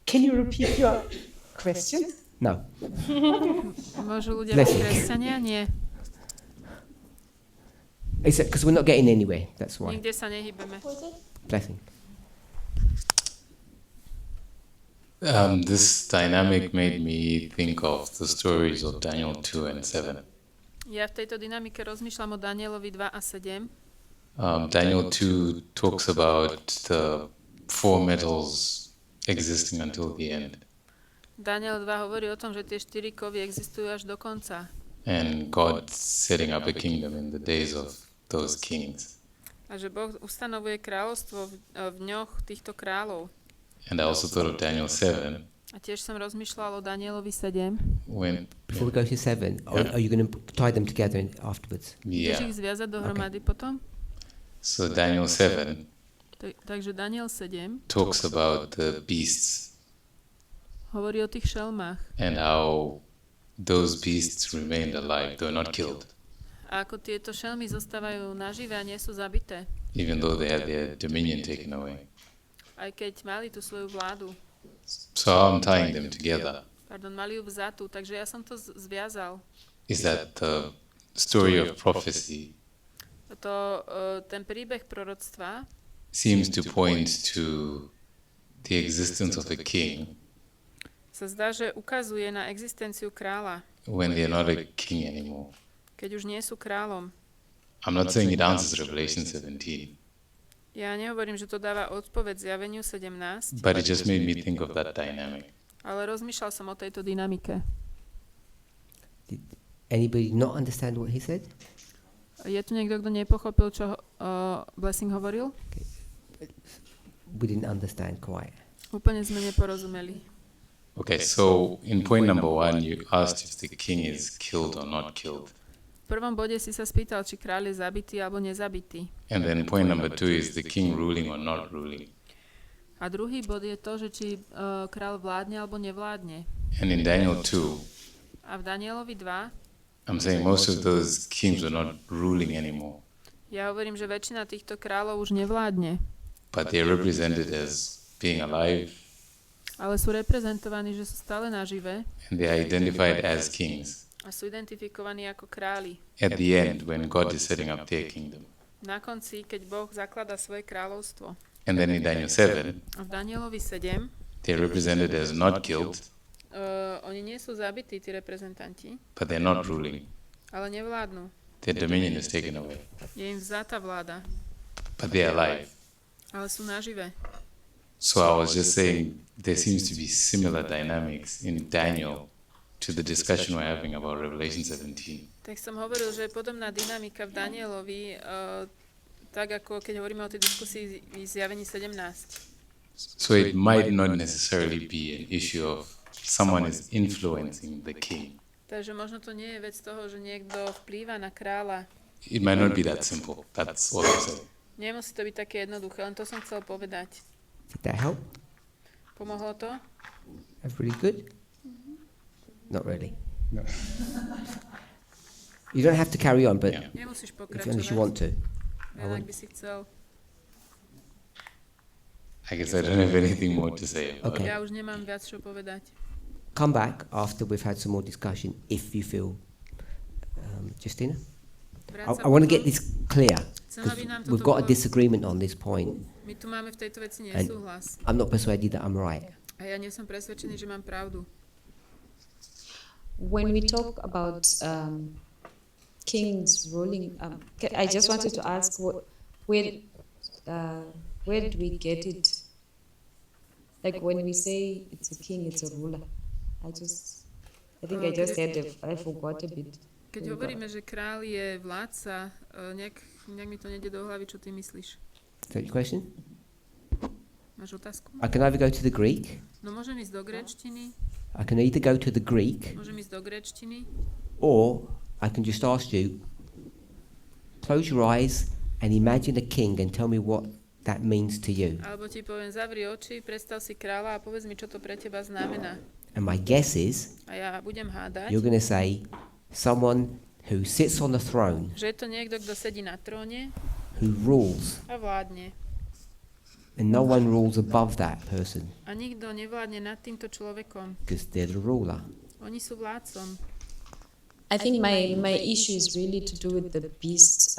Can you repeat your question? No. Môžu ľudia byť Blessing. kresťania? Nie. Because we're not getting anywhere, that's why. Nikde sa nehybeme. Blessing. This dynamic made me think of the stories of Daniel 2 and 7. Ja v tejto dynamike rozmýšľam o Danielovi 2 a 7. Daniel 2 talks about the four metals existing until the end. Daniel 2 hovorí o tom, že tie 4 kovy existujú až do konca. And God setting up a kingdom in the days of those kings. A že Boh ustanovuje kráľovstvo v dňoch týchto kráľov. And I also thought of Daniel 7. A tiež som rozmýšľal o Danielovi 7. Before we go to 7, are you going to tie them together afterwards? Chceš ich zviazať dohromady potom? So Daniel 7 Takže Daniel 7 talks about the beasts hovorí o tých šelmách. and how those beasts remained alive, they were not killed, A ako tieto šelmy zostávajú nažive a nie sú zabité. even though they had their dominion taken away. Aj keď mali tú svoju vládu. So how I'm tying them together Mali ju vzatú, takže ja som to zviazal. is that the story of prophecy Ten príbeh proroctva seems to point to the existence of a king sa zdá, že ukazuje na existenciu kráľa, when they're not a king anymore. keď už nie sú kráľom. I'm not saying it answers Revelation 17, Ja nehovorím, že to dáva odpoveď zjaveniu 17, but it just made me think of that dynamic. ale rozmýšľal som o tejto dynamike. Did anybody not understand what he said? Je tu niekto, kto nepochopil, čo Blessing hovoril? We didn't understand quite. Úplne sme neporozumeli. Okay, so in point number 1, you asked if the king is killed or not killed. V prvom bode si sa spýtal, či kráľ je zabitý alebo nezabitý. And then point number 2 is the king ruling or not ruling. A druhý bod je to, že či kráľ vládne alebo nevládne. And in Daniel 2, A v Danielovi 2 I'm saying most of those kings were not ruling anymore, ja hovorím, že väčšina týchto kráľov už nevládne, but they're represented as being alive, ale sú reprezentovaní, že sú stále nažive and they are identified as kings a sú identifikovaní ako králi. at the end when God is setting up their kingdom. Na konci, keď Boh zakladá svoje kráľovstvo. And then in Daniel 7, A v Danielovi 7 they're represented as not killed, oni nie sú zabití, tí reprezentanti, but they're not ruling. ale nevládnu. Their dominion is taken away, Je im vzatá vláda, but they're alive. ale sú nažive. So I was just saying there seems to be similar dynamics in Daniel to the discussion we're having about Revelation 17. Tak som hovoril, že je podobná dynamika v Danielovi, tak ako keď hovoríme o tej diskusii v zjavení 17. So it might not necessarily be an issue of someone is influencing the king. Takže možno to nie je vec toho, že niekto vplýva na kráľa. It might not be that simple. That's all I'm saying. Nemusí to byť také jednoduché, len to som chcel povedať. Did that help? Pomohlo to? That's really good? Not really. No. You don't have to carry on, but Nemusíš unless you want pokračovať, to. len ak by si chcel. I guess I don't have anything more to say about Okay. it. Ja už nemám viac čo povedať. Come back after we've had some more discussion if you feel. Justina? I want to get this clear. Chcem, aby nám toto We've got a bolo- disagreement on this point. My tu máme v tejto veci And nesúhlas. I'm not persuaded that I'm right. A ja nie som presvedčený, že mám pravdu. When we talk about kings ruling, I just wanted to ask where do we get it? Like when we say it's a king, it's a ruler. I think I just I forgot a bit. Keď hovoríme, že kráľ je vládca, nejak mi to nejde do hlavy, čo ty myslíš. Is that your question? Máš otázku? I can either go to the Greek, No môžem ísť do gréčtiny, I can either go to the Greek, môžem ísť do gréčtiny, or I can just ask you, close your eyes and imagine a king and tell me what that means to you. alebo ti poviem, zavri oči, predstav si kráľa a povedz mi, čo to pre teba znamená. And my guess is, A ja budem hádať, you're going to say, someone who sits on the throne, že je to niekto, kto sedí na tróne who rules, a vládne. and no one rules above that person, A nikto nevládne nad týmto človekom. because they're the ruler. Oni sú vládcom. I think my issue is really to do with the beast.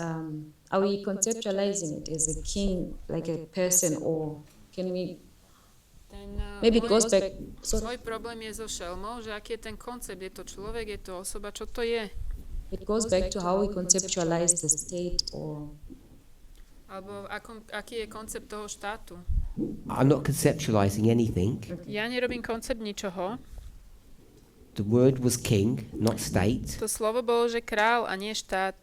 Are we conceptualizing it as a king, like a person, or can we? Maybe it goes back. Môj problém je so šelmou, že aký je ten koncept. Je to človek, je to osoba, čo to je? It goes back to how we conceptualize the state, or. Alebo aký je koncept toho štátu? I'm not conceptualizing anything. Ja nerobím koncept ničoho. The word was king, not state. To slovo bolo, že král a nie štát.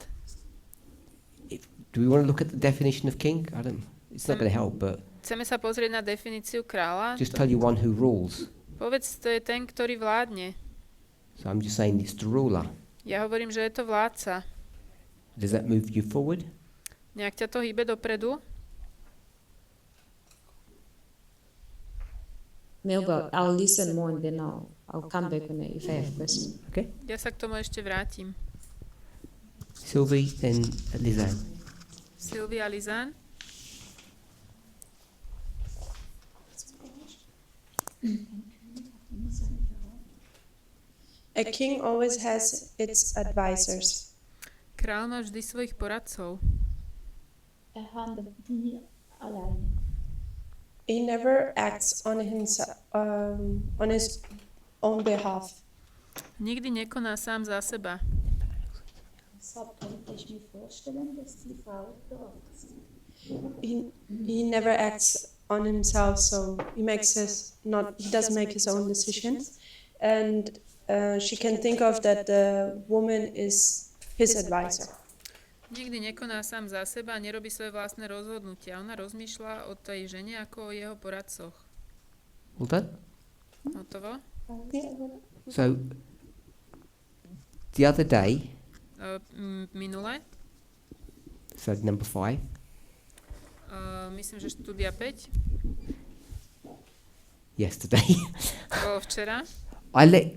Do we want to look at the definition of king? It's not going to help, but Chceme sa pozrieť na definíciu kráľa. just tell you one who rules. Povedz, to je ten, ktorý vládne. So I'm just saying it's the ruler. Ja hovorím, že je to vládca. Does that move you forward? Nejak ťa to hýbe dopredu? Maybe I'll listen more and then I'll come back if I have questions. Okay. Ja sa k tomu ešte vrátim. Sylvie, then Lizanne. Sylvia Lizanne. A king always has its advisors. Král má vždy svojich poradcov. handelt nie alleine. He never acts on himself, on his own behalf. Nikdy nekoná sám za seba. Deshalb könnte ich mir vorstellen, dass die Frau dort ist. He never acts on himself, so he doesn't make his own decisions, and she can think of that the woman is his advisor. Nikdy nekoná sám za seba a nerobí svoje vlastné rozhodnutia. Ona rozmýšľa o tej žene ako o jeho poradcoch. All done? Hotovo? So, the other day, Minule, so number 5, myslím, že štúdia 5, yesterday, bolo včera. I let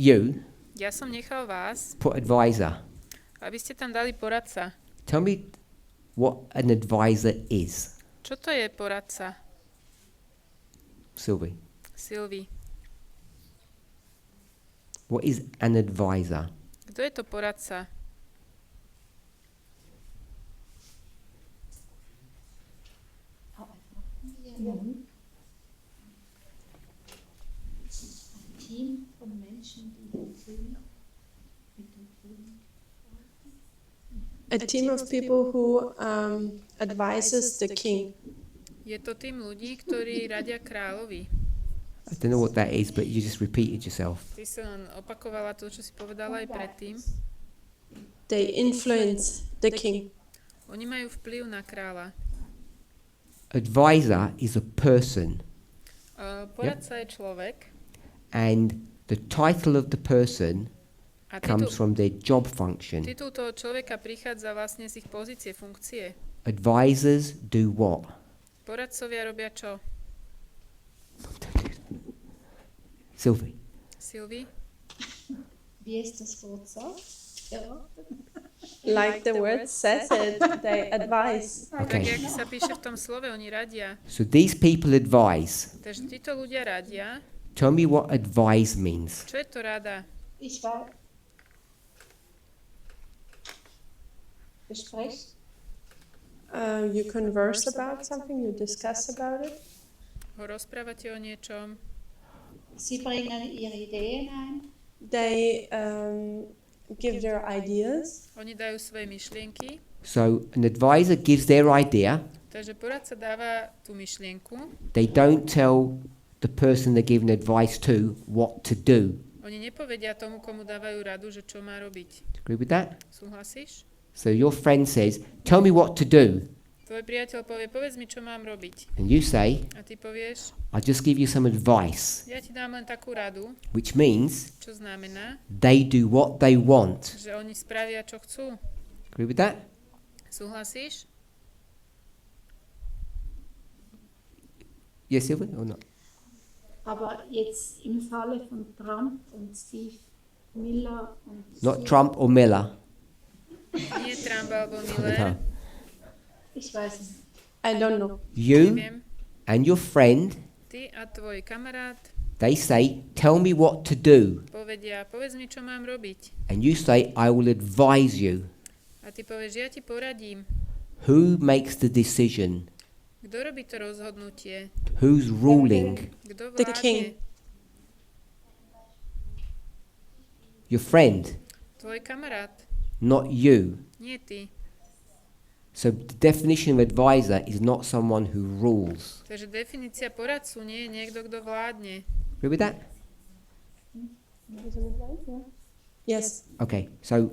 you Ja som nechal vás, put advisor. aby ste tam dali poradca. Tell me what an advisor is. Čo to je poradca? Sylvie, Sylvie. what is an advisor? Kto je to poradca? Team von Menschen, die den König mit dem König. A team of people who advises the king. Je to tým ľudí, ktorí radia kráľovi. I don't know what that is, but you just repeated yourself. Ty si len opakovala to, čo si povedala aj predtým. They influence the king. Oni majú vplyv na kráľa. Advisor is a person, Poradca je človek and the title of the person a comes from their job function. titul toho človeka prichádza vlastne z ich pozície, funkcie. Advisors do what? Poradcovia robia čo? Sylvie. Sylvie? Wie ist das Wort sagt? Ja. Like the word says it, they advise. Tak, Okay. jak sa píše v tom slove, oni radia. So these people advise. Takže títo ľudia radia. Tell me what advise means. Čo je to rada? Ich war. Besprecht. You converse about something, you discuss about it. Rozprávate o niečom. Sie bringen ihre Ideen ein. They give their ideas. Oni dajú svoje myšlienky. So an advisor gives their idea. Takže poradca dáva tú myšlienku. They don't tell the person they're giving advice to what to do. Oni nepovedia tomu, komu dávajú radu, že čo má robiť. Agree with that? Súhlasíš? So your friend says, tell me what to do. Tvoj priateľ povie, povedz mi, čo mám robiť. And you say, A ty povieš, I'll just give you some advice. ja ti dám len takú radu, Which means čo znamená, they do what they want. že oni spravia, čo chcú. Agree with that? Súhlasíš? Yes, Sylvie, or not? Aber jetzt im Falle von Trump und Steve Miller und. Not Trump or Miller. Nie Trump alebo No. Miller. Ich weiß es. I don't know. You Neviem. and your friend, Ty a tvoj kamarát they say, tell me what to do. povedia, povedz mi, čo mám robiť. And you say, I will advise you. A ty povieš, ja ti poradím. Who makes the decision? Kto robí to rozhodnutie? Who's ruling? Kto The king. vládne? Your friend, Tvoj kamarát, not you. nie ty. So the definition of advisor is not someone who rules. Takže definícia poradcu nie je niekto, kto vládne. Agree with that? Yes. Okay, so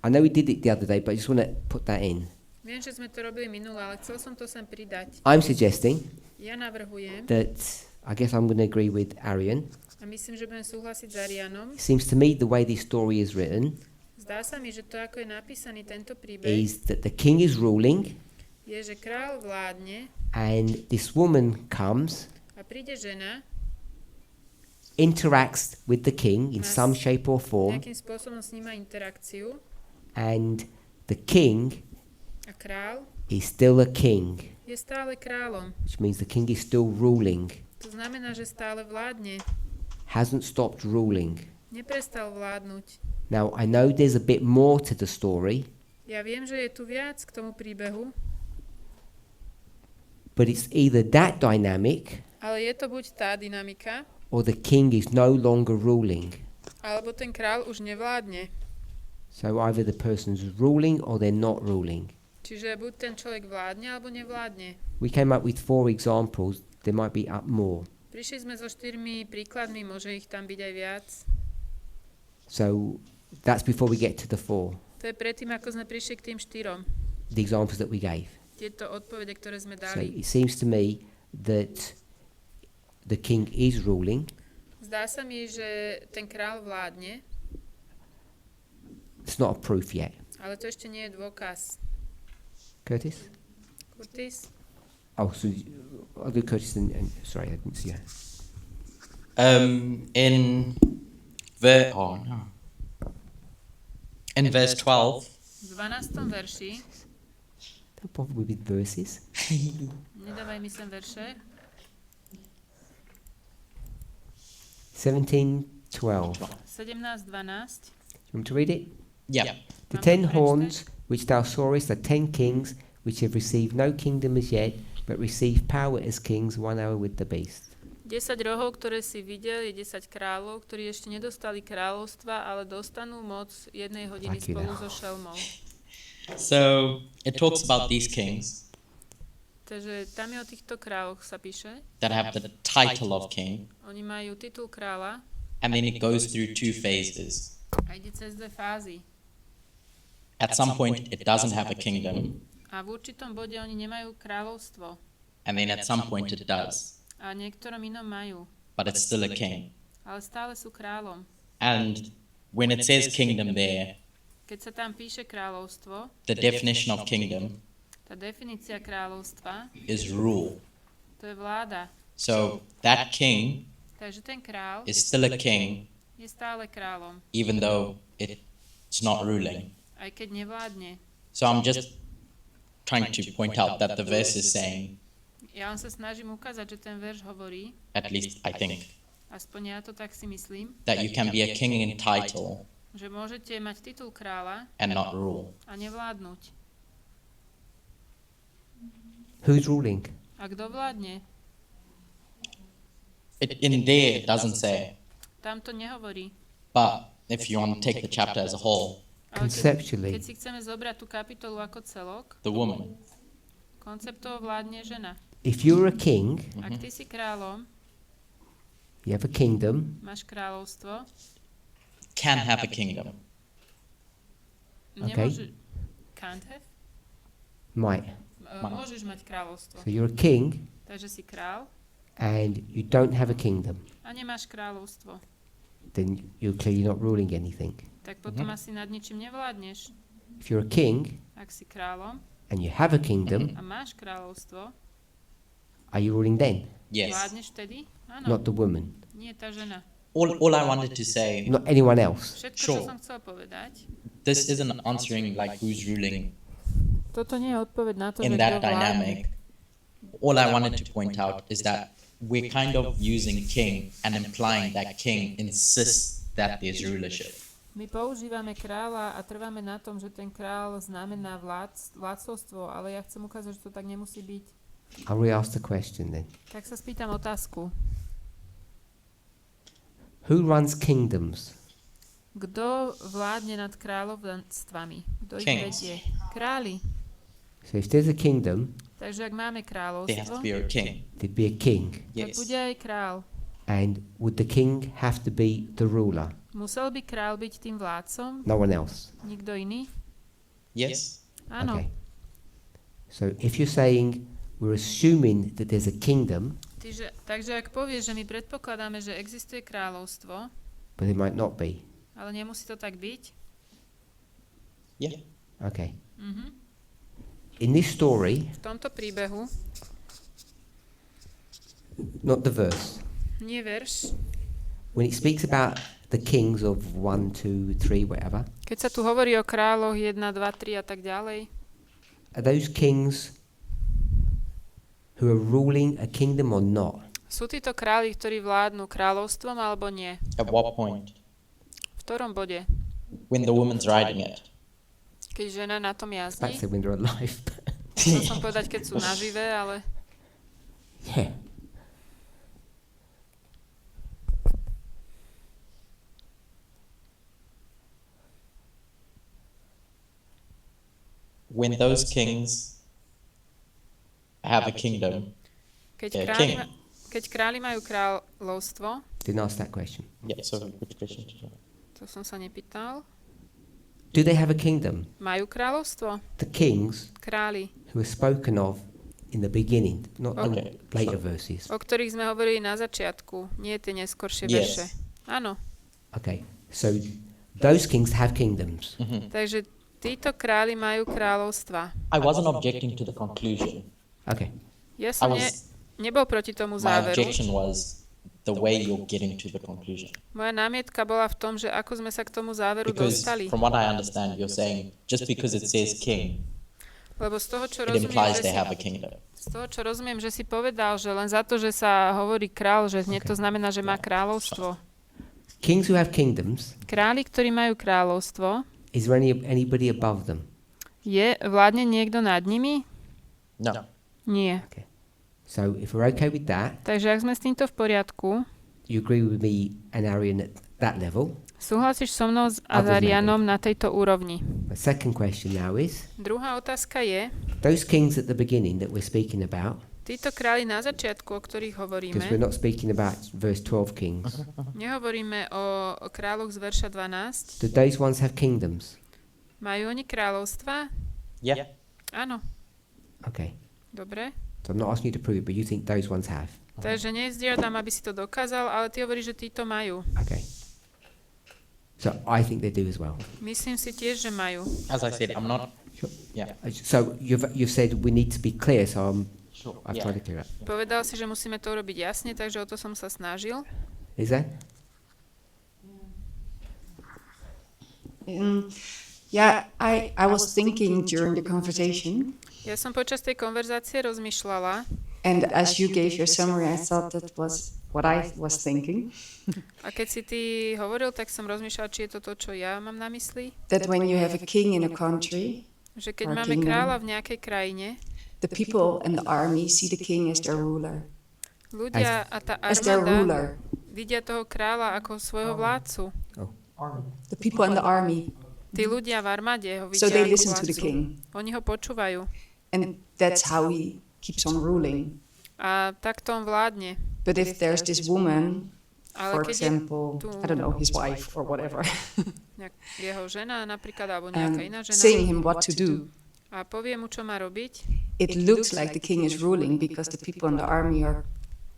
I know we did it the other day, but I just want to put that in. Viem, že sme to robili minule, ale chcel som to sem pridať. I'm suggesting Ja navrhujem, that I guess I'm going to agree with Arian. a myslím, že budem súhlasiť s Arianom, It seems to me the way this story is written zdá sa mi, že to, ako je napísaný tento príbeh, is that the king is ruling je, že kráľ vládne and this woman comes, a príde žena, interacts with the king in Mas- some shape or form, nejakým spôsobom s ním má interakciu and the king a kráľ is still a king, je stále kráľom. which means the king is still ruling, To znamená, že stále vládne. hasn't stopped ruling. Neprestal vládnuť. Now, I know there's a bit more to the story, Ja viem, že je tu viac k tomu príbehu, but it's either that dynamic ale je to buď tá dynamika, or the king is no longer ruling. alebo ten kráľ už nevládne. So either the person's ruling or they're not ruling. Čiže buď ten človek vládne, alebo nevládne. We came up with 4 examples. There might be up more. Prišli sme so 4 príkladmi, môže ich tam byť aj viac. So that's before we get to the 4, To je predtým, ako sme prišli k tým 4. the examples that we gave. Tieto odpovede, ktoré sme So dali. it seems to me that the king is ruling. Zdá sa mi, že ten kráľ vládne, It's not a proof yet. ale to ešte nie je dôkaz. Curtis? Curtis? Oh, so I'll do Curtis and sorry, I didn't see her. In verse 12, V 12. verši, Don't bother with verses. nedávaj mi sem verše, 17:12. 17:12. You want to read it? yeah. The 10 horns which thou sawest are 10 kings which have received no kingdom as yet, but receive power as kings 1 hour with the beast. 10 rohov, ktoré si videl, je 10 kráľov, ktorí ešte nedostali kráľovstva, ale dostanú moc 1 hodiny Aký spolu dáv. so šelmou. So it talks about these kings Takže tam je o týchto kráľoch sa píše. that have the title of king, Oni majú titul kráľa and then it goes through 2 phases. a ide cez 2 fázy. At some point, it doesn't have a kingdom, A v určitom bode oni nemajú kráľovstvo. and then at some point, it does, A niektorom inom majú. but it's still a king. Ale stále sú kráľom. And when it says kingdom there, Keď sa tam píše kráľovstvo, the definition of kingdom tá definícia kráľovstva, is rule. to je vláda. So that king Takže ten král is still a king, je stále kráľom, even though it's not ruling. aj keď nevládne. So I'm just trying to point out that the verse is saying, Ja len sa snažím ukázať, že ten verš hovorí, at least I think, aspoň ja to tak si myslím, that you can be a king in title že môžete mať titul kráľa and not rule. a nevládnuť. Who's ruling? A kto vládne? In there, it doesn't say, Tam to nehovorí. but if you want to take the chapter as a whole, Ale Conceptually. keď si chceme zobrať tú kapitolu ako celok, the woman, konceptovo vládne žena. If you're a king, Ak ty si kráľom, you have a kingdom, máš kráľovstvo, can have a kingdom. nemôže... Can't have? might. Môžeš mať kráľovstvo. So you're a king Takže si král and you don't have a kingdom. a nemáš kráľovstvo. Then you're clearly not ruling anything. Tak potom asi nad ničím nevládneš. If you're a king Ak si kráľom and you have a kingdom, a máš kráľovstvo, are you ruling then? Yes. vládneš vtedy? Áno. Not the woman. Nie tá žena. All I wanted to say, Not anyone else. Všetko, čo Sure. som chcel povedať, this isn't answering like who's ruling toto nie je odpoveď na to, in že that kto vládne. dynamic. All I wanted to point out is that we're kind of using king and implying that king insists that there's rulership. My používame kráľa a trváme na tom, že ten kráľ znamená vládcovstvo, ale ja chcem ukázať, že to tak nemusí byť. I'll re-ask the question then. Tak sa spýtam otázku. Who runs kingdoms? Kto vládne nad kráľovstvami? Kto ich Kings. vedie? Králi. So if there's a kingdom, Takže ak máme There has kráľovstvo, to be a king. there'd be a king. tak Yes. bude aj král. And would the king have to be the ruler? Musel by král byť tým vládcom? No one else? Nikto iný? Yes. Áno. Okay. So if you're saying we're assuming that there's a kingdom, Takže ak povieš, že my predpokladáme, že existuje kráľovstvo, but it might not be. ale nemusí to tak byť. Yeah. Okay. Mhm. In this story, V tomto príbehu, not the verse, nie verš, when it speaks about the kings of 1, 2, 3, whatever, keď sa tu hovorí o kráľoch 1, 2, 3 a tak ďalej, are those kings who are ruling a kingdom or not? sú títo králi, ktorí vládnu kráľovstvom alebo nie? At what point? V ktorom bode? When the woman's riding it. Keď žena na tom Back jazdí? to when they're alive. Chcel som povedať, keď sú nažive, ale Yeah. When those kings have a kingdom. keď Yeah, králi, king. keď králi majú kráľovstvo, Didn't ask that question. Yeah, so which question did you have? to som sa nepýtal, Do they have a kingdom? majú kráľovstvo? The kings Králi, who are spoken of in the beginning, not Okay. in later verses. o ktorých sme hovorili na začiatku, nie tie neskoršie Yes. verše. Áno, Okay, so those kings have kingdoms. takže títo králi majú kráľovstva. I wasn't objecting to the conclusion. Okay, Ja som I was- nebol proti tomu My záveru. objection was the way you're getting to the conclusion. Moja námietka bola v tom, že ako sme sa k tomu záveru Because dostali. from what I understand, you're saying just because it says king, Lebo z toho, čo it rozumiem, implies že they have a kingdom. si povedal, že len za to, že sa hovorí král, že hneď to znamená, že má kráľovstvo. kings who have kingdoms, Králi, ktorí majú kráľovstvo, is there anybody above them? vládne niekto nad nimi? No. Nie. So if we're okay with that, Takže ak sme s týmto v poriadku, you agree with me and Arian at that level. súhlasíš so mnou s Azarianom na tejto úrovni. The second question now is, Druhá otázka je, those kings at the beginning that we're speaking about, títo králi na začiatku, o ktorých because hovoríme, we're not speaking about verse 12 kings, nehovoríme o kráľoch z verša 12. do those ones have kingdoms? Majú oni kráľovstva? Yeah. Áno. Okay, Dobre. so I'm not asking you to prove it, but you think those ones have. Takže nezdiadam, aby si to dokázal, ale ty hovoríš, že títo majú. Okay. So I think they do as well. Myslím si tiež, že majú. As I said, I'm not. Yeah. So you've said we need to be clear, so I've Yeah. tried to clear up. Povedal si, že musíme to robiť jasne, takže o to som sa snažil. Is that? Yeah, I was thinking during the conversation, Ja som počas tej konverzácie rozmýšľala and as you gave your summary, I thought that was what I was thinking. a keď si ty hovoril, tak som rozmýšľala, či je to to, čo ja mám na mysli. That when you have a king in a country, Že keď Or máme kingdom. kráľa v nejakej krajine, the people and the army see the king as their ruler, ľudia a tá as their armáda ruler. vidia toho kráľa ako svojho vládcu. The people in the army, Tí ľudia v armáde ho so vidia they ako listen to the vládcu. king, Oni ho počúvajú. and that's how he keeps on ruling. A takto on vládne. But if there's this woman, Ale for keď example, je tu I don't know, his wife or whatever, jeho žena napríklad, alebo nejaká iná žena, saying him what to do, a povie mu, čo má robiť, it looks like the king is ruling because the people in the army are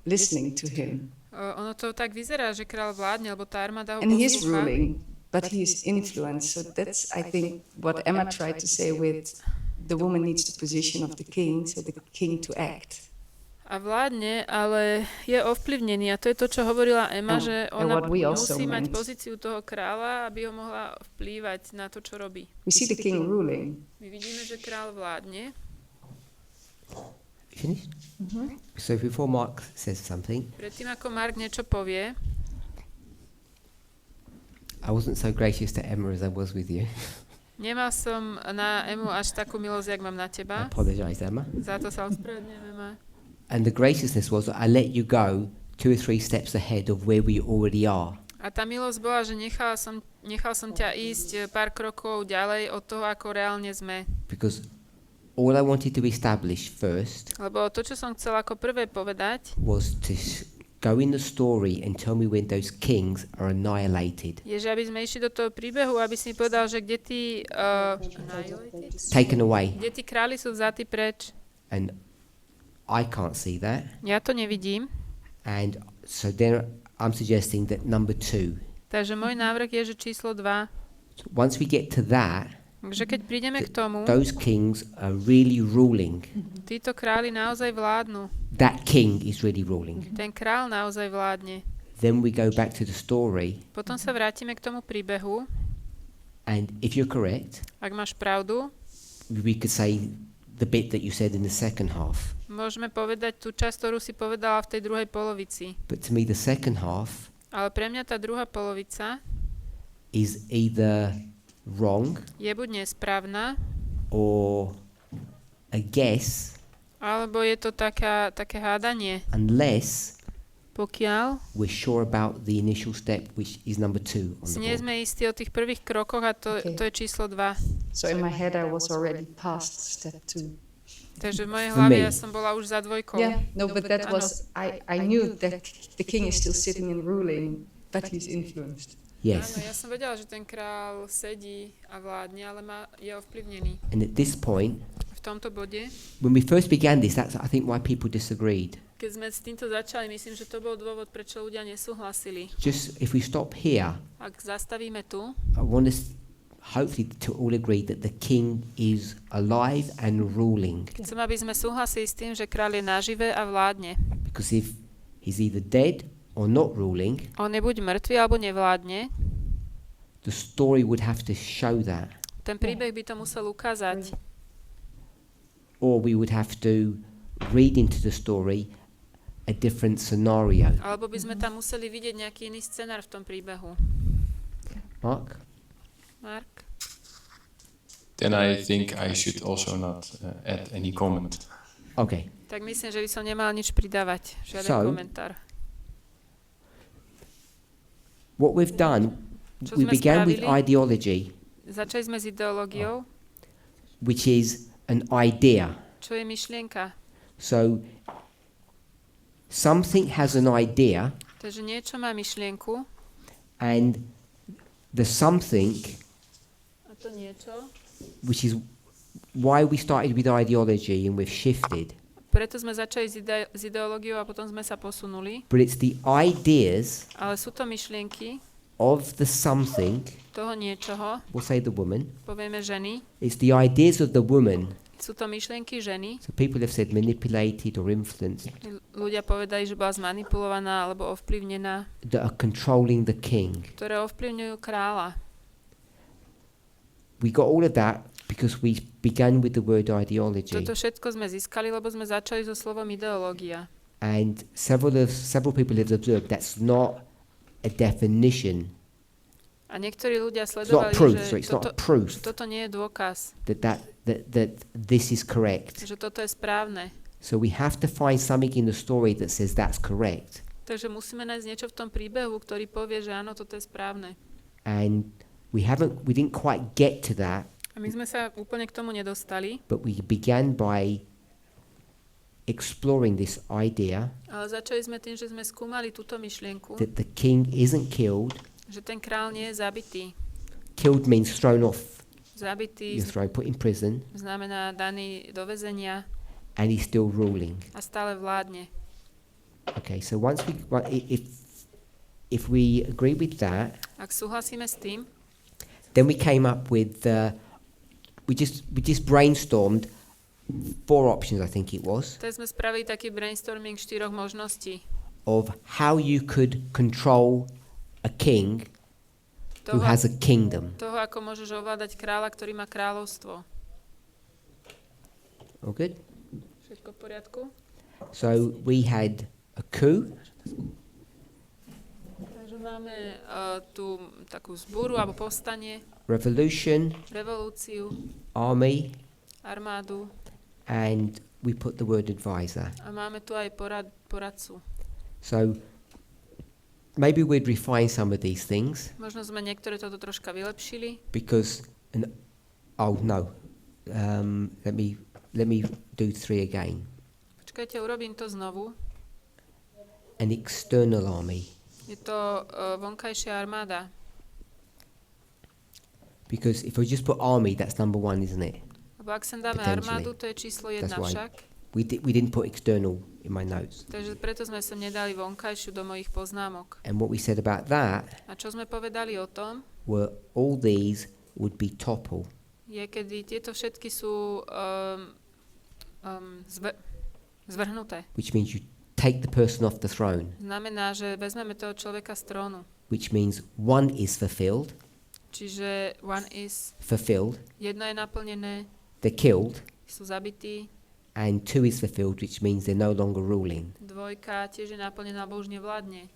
listening to him. ono to tak vyzerá, že kráľ vládne, lebo tá armáda ho And he is poslúcha. ruling, but he is influenced. So that's, I think, what Emma tried to say with the woman needs the position of the king, so the king to act. A vládne, ale je ovplyvnený. A to je to, čo hovorila Emma, že and ona what we also musí mať meant. pozíciu toho kráľa, aby ho mohla vplývať na to, čo robí. We see the king ruling. My vidíme, že kráľ vládne. Finished? So before Mark says something, Predtým, ako Mark niečo povie, I wasn't so gracious to Emma as I was with you. Nemal som na Emu až takú milosť, jak mám na I teba. apologise, Emma. Za to sa ospravedlňujem, Ema. And the graciousness was that I let you go 2 or 3 steps ahead of where we already are. A tá milosť bola, že nechal som ťa ísť pár krokov ďalej od toho, ako reálne sme. Because all I wanted to establish first Lebo to, čo som chcela ako prvé povedať, was to go in the story and tell me when those kings are annihilated. je, že aby sme išli do toho príbehu, aby si mi povedal, že kde tí Taken away. kde tí králi sú vzatí preč. And I can't see that. Ja to nevidím. And so then I'm suggesting that number 2. Takže môj návrh je, že číslo 2. So once we get to that, Takže keď prídeme k tomu, those kings are really ruling. títo králi naozaj vládnu. That king is really ruling. Ten král naozaj vládne. Then we go back to the story, Potom sa vrátime k tomu príbehu. and if you're correct, Ak máš pravdu, we could say the bit that you said in the second half. môžeme povedať tú časť, ktorú si povedala v tej druhej polovici. But to me, the second half Ale pre mňa tá druhá polovica is either wrong je buď nesprávna, or a guess, alebo je to také hádanie. unless Pokiaľ we're sure about the initial step, which is number 2 on si the nie board. sme istí o tých prvých krokoch a to je číslo 2. So in my head I was already past step 2. Takže v mojej For hlave me. ja som bola už za 2. Yeah, no, but that was, I knew that the king is still sitting and ruling, but he's influenced. Yes. Áno, ja som vedela, že ten král sedí a vládne, ale je ovplyvnený. And at this point, V tomto bode, when we first began this, that's I think why people disagreed. keď sme s týmto začali, myslím, že to bol dôvod, prečo ľudia nesúhlasili. Just if we stop here, Ak zastavíme tu, I want us hopefully to all agree that the king is alive and ruling. chcem, aby sme súhlasili s tým, že kráľ je nažive a vládne. Because if he's either dead or not ruling, On je buď mŕtvy, alebo nevládne. the story would have to show that. Ten príbeh by to musel ukázať. Or we would have to read into the story a different scenario. Alebo by sme tam museli vidieť nejaký iný scenár v tom príbehu. Mark? Mark? Then I think I should also not add any comment. Okay. Tak myslím, že by som nemal nič pridávať. Žiaden So, komentár. What we've done, Čo we sme began with spravili? ideology, Začali sme s ideológiou, which is an idea. čo je myšlienka. So something has an idea, Takže niečo má myšlienku and the something, a to niečo, which is why we started with ideology and we've shifted, preto sme začali s ideológiou a potom sme sa posunuli, but it's the ideas ale sú to myšlienky of the something, toho niečoho, we'll say the woman, povieme ženy, it's the ideas of the woman. sú to myšlienky ženy, So people have said manipulated or influenced, ľudia povedali, že bola zmanipulovaná alebo ovplyvnená, that are controlling the king. ktoré ovplyvňujú kráľa. We got all of that because we began with the word ideology, Toto všetko sme získali, lebo sme začali so slovom ideológia. and several people have observed that's not a definition. A niektorí ľudia It's not sledovali, proof, že sorry, it's not proof toto nie je dôkaz, that this is correct. že toto je správne. So we have to find something in the story that says that's correct. Takže musíme nájsť niečo v tom príbehu, ktorý povie, že áno, toto je správne. And we didn't quite get to that, A my sme sa úplne k tomu nedostali, but we began by exploring this idea ale začali sme tým, že sme skúmali túto myšlienku, that the king isn't killed. že ten král nie je zabitý. Killed means thrown off. Zabitý You're thrown, put in prison, znamená daný do väzenia and he's still ruling. a stále vládne. Okay, so if we agree with that, Ak súhlasíme s tým, then we came up with we just brainstormed 4 options, I think it was, tak sme spravili taký brainstorming 4 možností. of how you could control a king who has a kingdom. Toho, ako môžeš ovládať kráľa, ktorý má kráľovstvo. All good? Všetko v poriadku? So we had a coup, Takže máme tú takú zbúru alebo povstanie, revolution, revolúciu, army, armádu and we put the word advisor. a máme tu aj poradcu. So maybe we'd refine some of these things Možno sme niektoré toto troška vylepšili, because let me do 3 again. Počkajte, urobím to znovu. An external army. Je to vonkajšia armáda. Because if we just put army, that's number 1, isn't it? Lebo ak sem dáme armádu, to je číslo 1 That's why však. we didn't put external in my notes. Takže preto sme sem nedali vonkajšiu do mojich poznámok. And what we said about that A čo sme povedali o tom, were all these would be topple. je, kedy tieto všetky sú zvrhnuté. Which means you take the person off the throne. Znamená, že vezmeme toho človeka z trónu. Which means 1 is fulfilled. Čiže one is Fulfilled. jedno je naplnené, They're killed. sú zabití, And 2 is fulfilled, which means they're no longer ruling. dvojka tiež je naplnená, alebo už nevládne.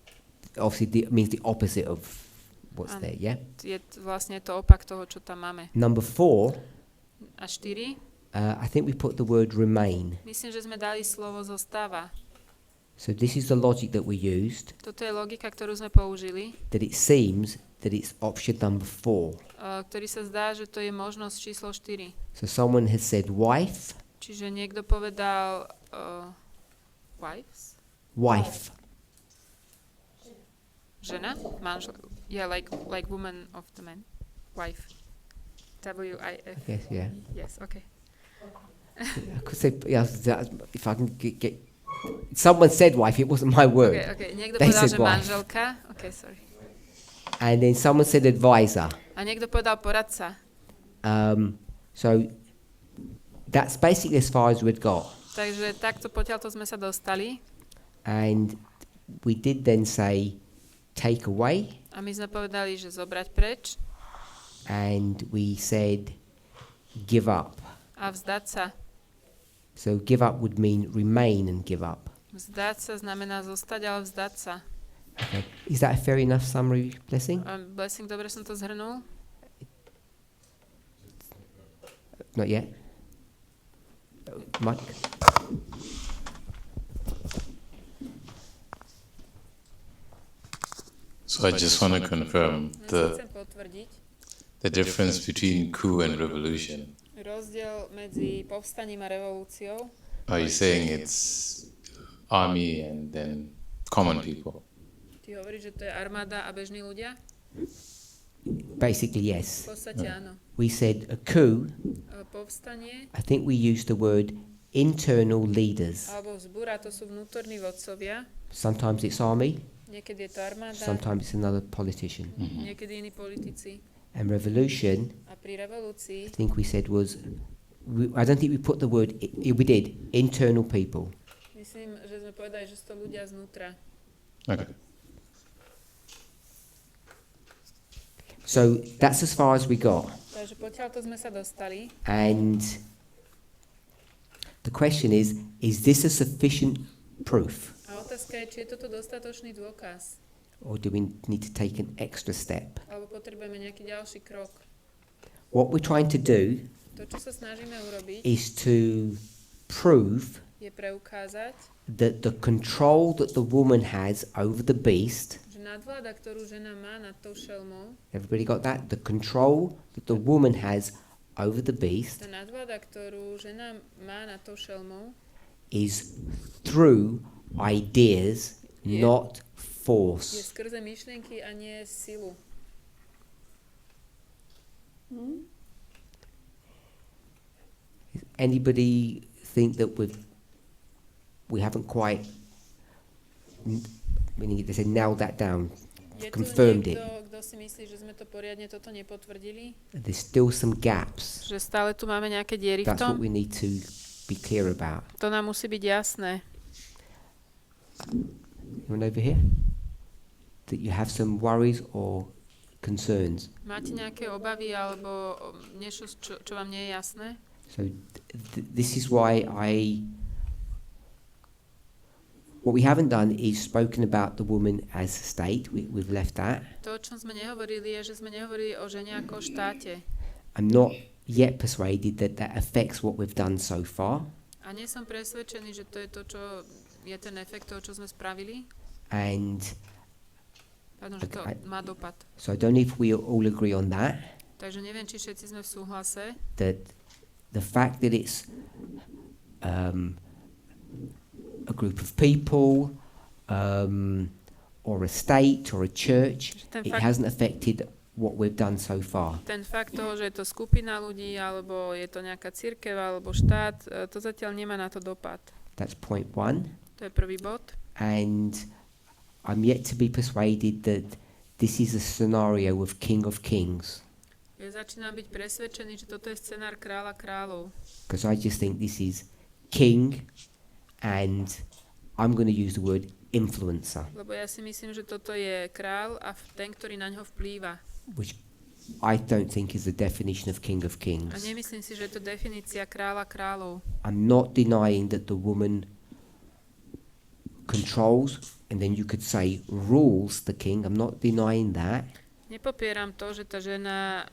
Obviously, it means the opposite of what's there, yeah? Je vlastne to opak toho, čo tam máme. Number 4, A 4, I think we put the word remain. myslím, že sme dali slovo zostáva. So this is the logic that we used, Toto je logika, ktorú sme použili, that it seems that it's option number 4. ktorý sa zdá, že to je možnosť číslo 4. So someone has said wife, Čiže niekto povedal wives? wife. Žena? Manžel. Yeah, like woman of the man. Wife. W-I-F. Yes, yeah. Yes, okay. I could say, yeah, if I can get someone said wife, it wasn't my word. Okay. Niekto They povedal, said že wife. manželka. Okay, sorry. And then someone said advisor. A niekto povedal poradca. So that's basically as far as we'd got. Takže takto potiaľto sme sa dostali. And we did then say take away. A my sme povedali, že zobrať preč. And we said give up. A vzdať sa. So give up would mean remain and give up. Vzdať sa znamená zostať, ale vzdať sa. Okay. Is that a fair enough summary, Blessing? Blessing, dobre som to zhrnul? Not yet. Mike? So I just want to confirm the difference between coup and revolution. Rozdiel medzi povstaním a revolúciou. Are you saying it's army and then common people? Ty hovoríš, že to je armáda a bežní ľudia? Basically, yes. V podstate áno. We said a coup. Povstanie. I think we used the word internal leaders. Alebo vzbúra, to sú vnútorní vodcovia. Sometimes it's army. Niekedy je to armáda. Sometimes it's another politician. Niekedy iní politici. And revolution, A pri revolúcii, I think we said was, I don't think we put the word, we did, internal people. myslím, že sme povedali, že sú to ľudia znútra. Okay. So that's as far as we got. Takže potiaľto sme sa dostali. And the question is this a sufficient proof? A otázka je, či je toto dostatočný dôkaz. Or do we need to take an extra step? Alebo potrebujeme nejaký ďalší krok. What we're trying to do To, čo sa snažíme urobiť, is to prove je preukázať, that the control that the woman has over the beast, že nadvláda, ktorú žena má nad tou šelmou, everybody got that? The control that the woman has over the beast tá nadvláda, ktorú žena má nad tou šelmou, is through ideas, not je force. skrze myšlienky a nie silu. Anybody think that we haven't quite, meaning they said nailed that down, confirmed it? Je tu niekto, kto si myslí, že sme to poriadne toto nepotvrdili? There's still some gaps. Že stále tu máme nejaké diery v That's what tom? we need to be clear about. To nám musí byť jasné. Anyone over here? That you have some worries or concerns? Máte nejaké obavy alebo niečo, čo vám nie je jasné? So this is why what we haven't done is spoken about the woman as state. We've left that. To, o čom sme nehovorili, je, že sme nehovorili o žene ako štáte. I'm not yet persuaded that that affects what we've done so far. A nie som presvedčený, že to je to, čo je ten efekt toho, čo sme spravili. And že to má dopad. So I don't know if we all agree on that. Takže neviem, či všetci sme v súhlase. That the fact that it's a group of people or a state or a church, it hasn't affected what we've done so far. Ten fakt toho, že je to skupina ľudí, alebo je to nejaká cirkev, alebo štát, to zatiaľ nemá na to dopad. That's point one. To je prvý bod. And I'm yet to be persuaded that this is a scenario of King of Kings. Ja začínam byť presvedčený, že toto je scenár kráľa kráľov. Because I just think this is king and I'm going to use the word influencer. Lebo ja si myslím, že toto je kráľ a ten, ktorý na ňo vplýva. Which I don't think is the definition of King of Kings. A nemyslím si, že je to definícia kráľa kráľov. I'm not denying that the woman controls and then you could say rules the king. I'm not denying that. Nepopieram to, že tá žena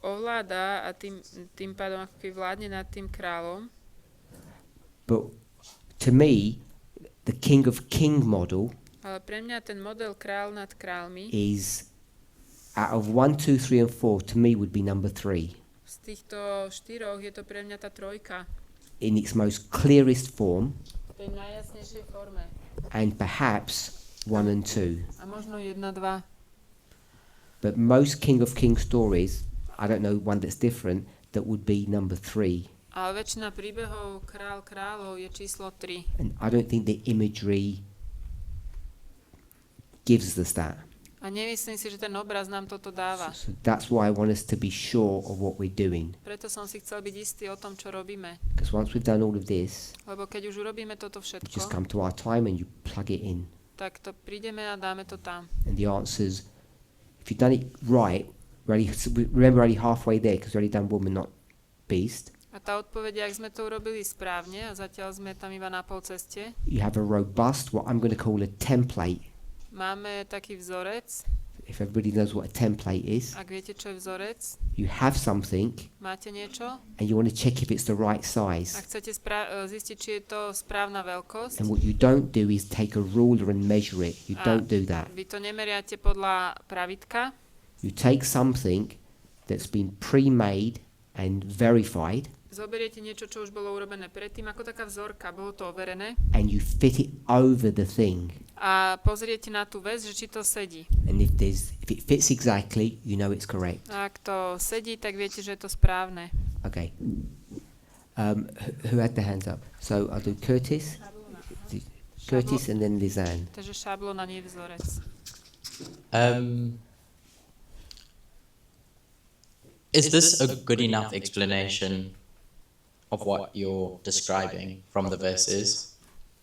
ovláda a tým pádom ako keby vládne nad tým kráľom. But to me, the King of King model ale pre mňa ten model kráľ nad kráľmi is out of 1, 2, 3 and 4 to me would be number 3. Z týchto štyroch je to pre mňa tá trojka. In its most clearest form. V tej najjasnejšej forme. And perhaps 1 and 2. A možno 1, 2. But most King of King stories, I don't know one that's different, that would be number 3. Ale väčšina príbehov kráľ kráľov je číslo 3. And I don't think the imagery gives us that. A nemyslím si, že ten obraz nám toto dáva. So that's why I want us to be sure of what we're doing. Preto som si chcel byť istý o tom, čo robíme. Because once we've done all of this, lebo keď už urobíme toto you všetko, just come to our time and you plug it in. tak to prídeme a dáme to tam. And the answer's, if you've done it right, remember only halfway there because we've already done woman, not beast. A tá odpoveď, ak sme to urobili správne, a zatiaľ sme tam iba na pol ceste, you have a robust, what I'm going to call a template. Máme taký vzorec. If everybody knows what a template is. Ak viete, čo je vzorec. You have something. Máte niečo. And you want to check if it's the right size. A chcete zistiť, či je to správna veľkosť. And what you don't do is take a ruler and measure it. You don't do that. Vy to nemeriate podľa pravidka. You take something that's been pre-made and verified. Zoberiete niečo, čo už bolo urobené predtým, ako taká vzorka, bolo to overené. And you fit it over the thing. A pozriete na tú vec, že či to sedí. And if it fits exactly, you know it's correct. A ak to sedí, tak viete, že je to správne. Okay. Who had their hands up? So I'll do Curtis. Curtis and then Lizanne. Takže šablona, nie vzorec. Is this a good enough explanation of what you're describing from the verses?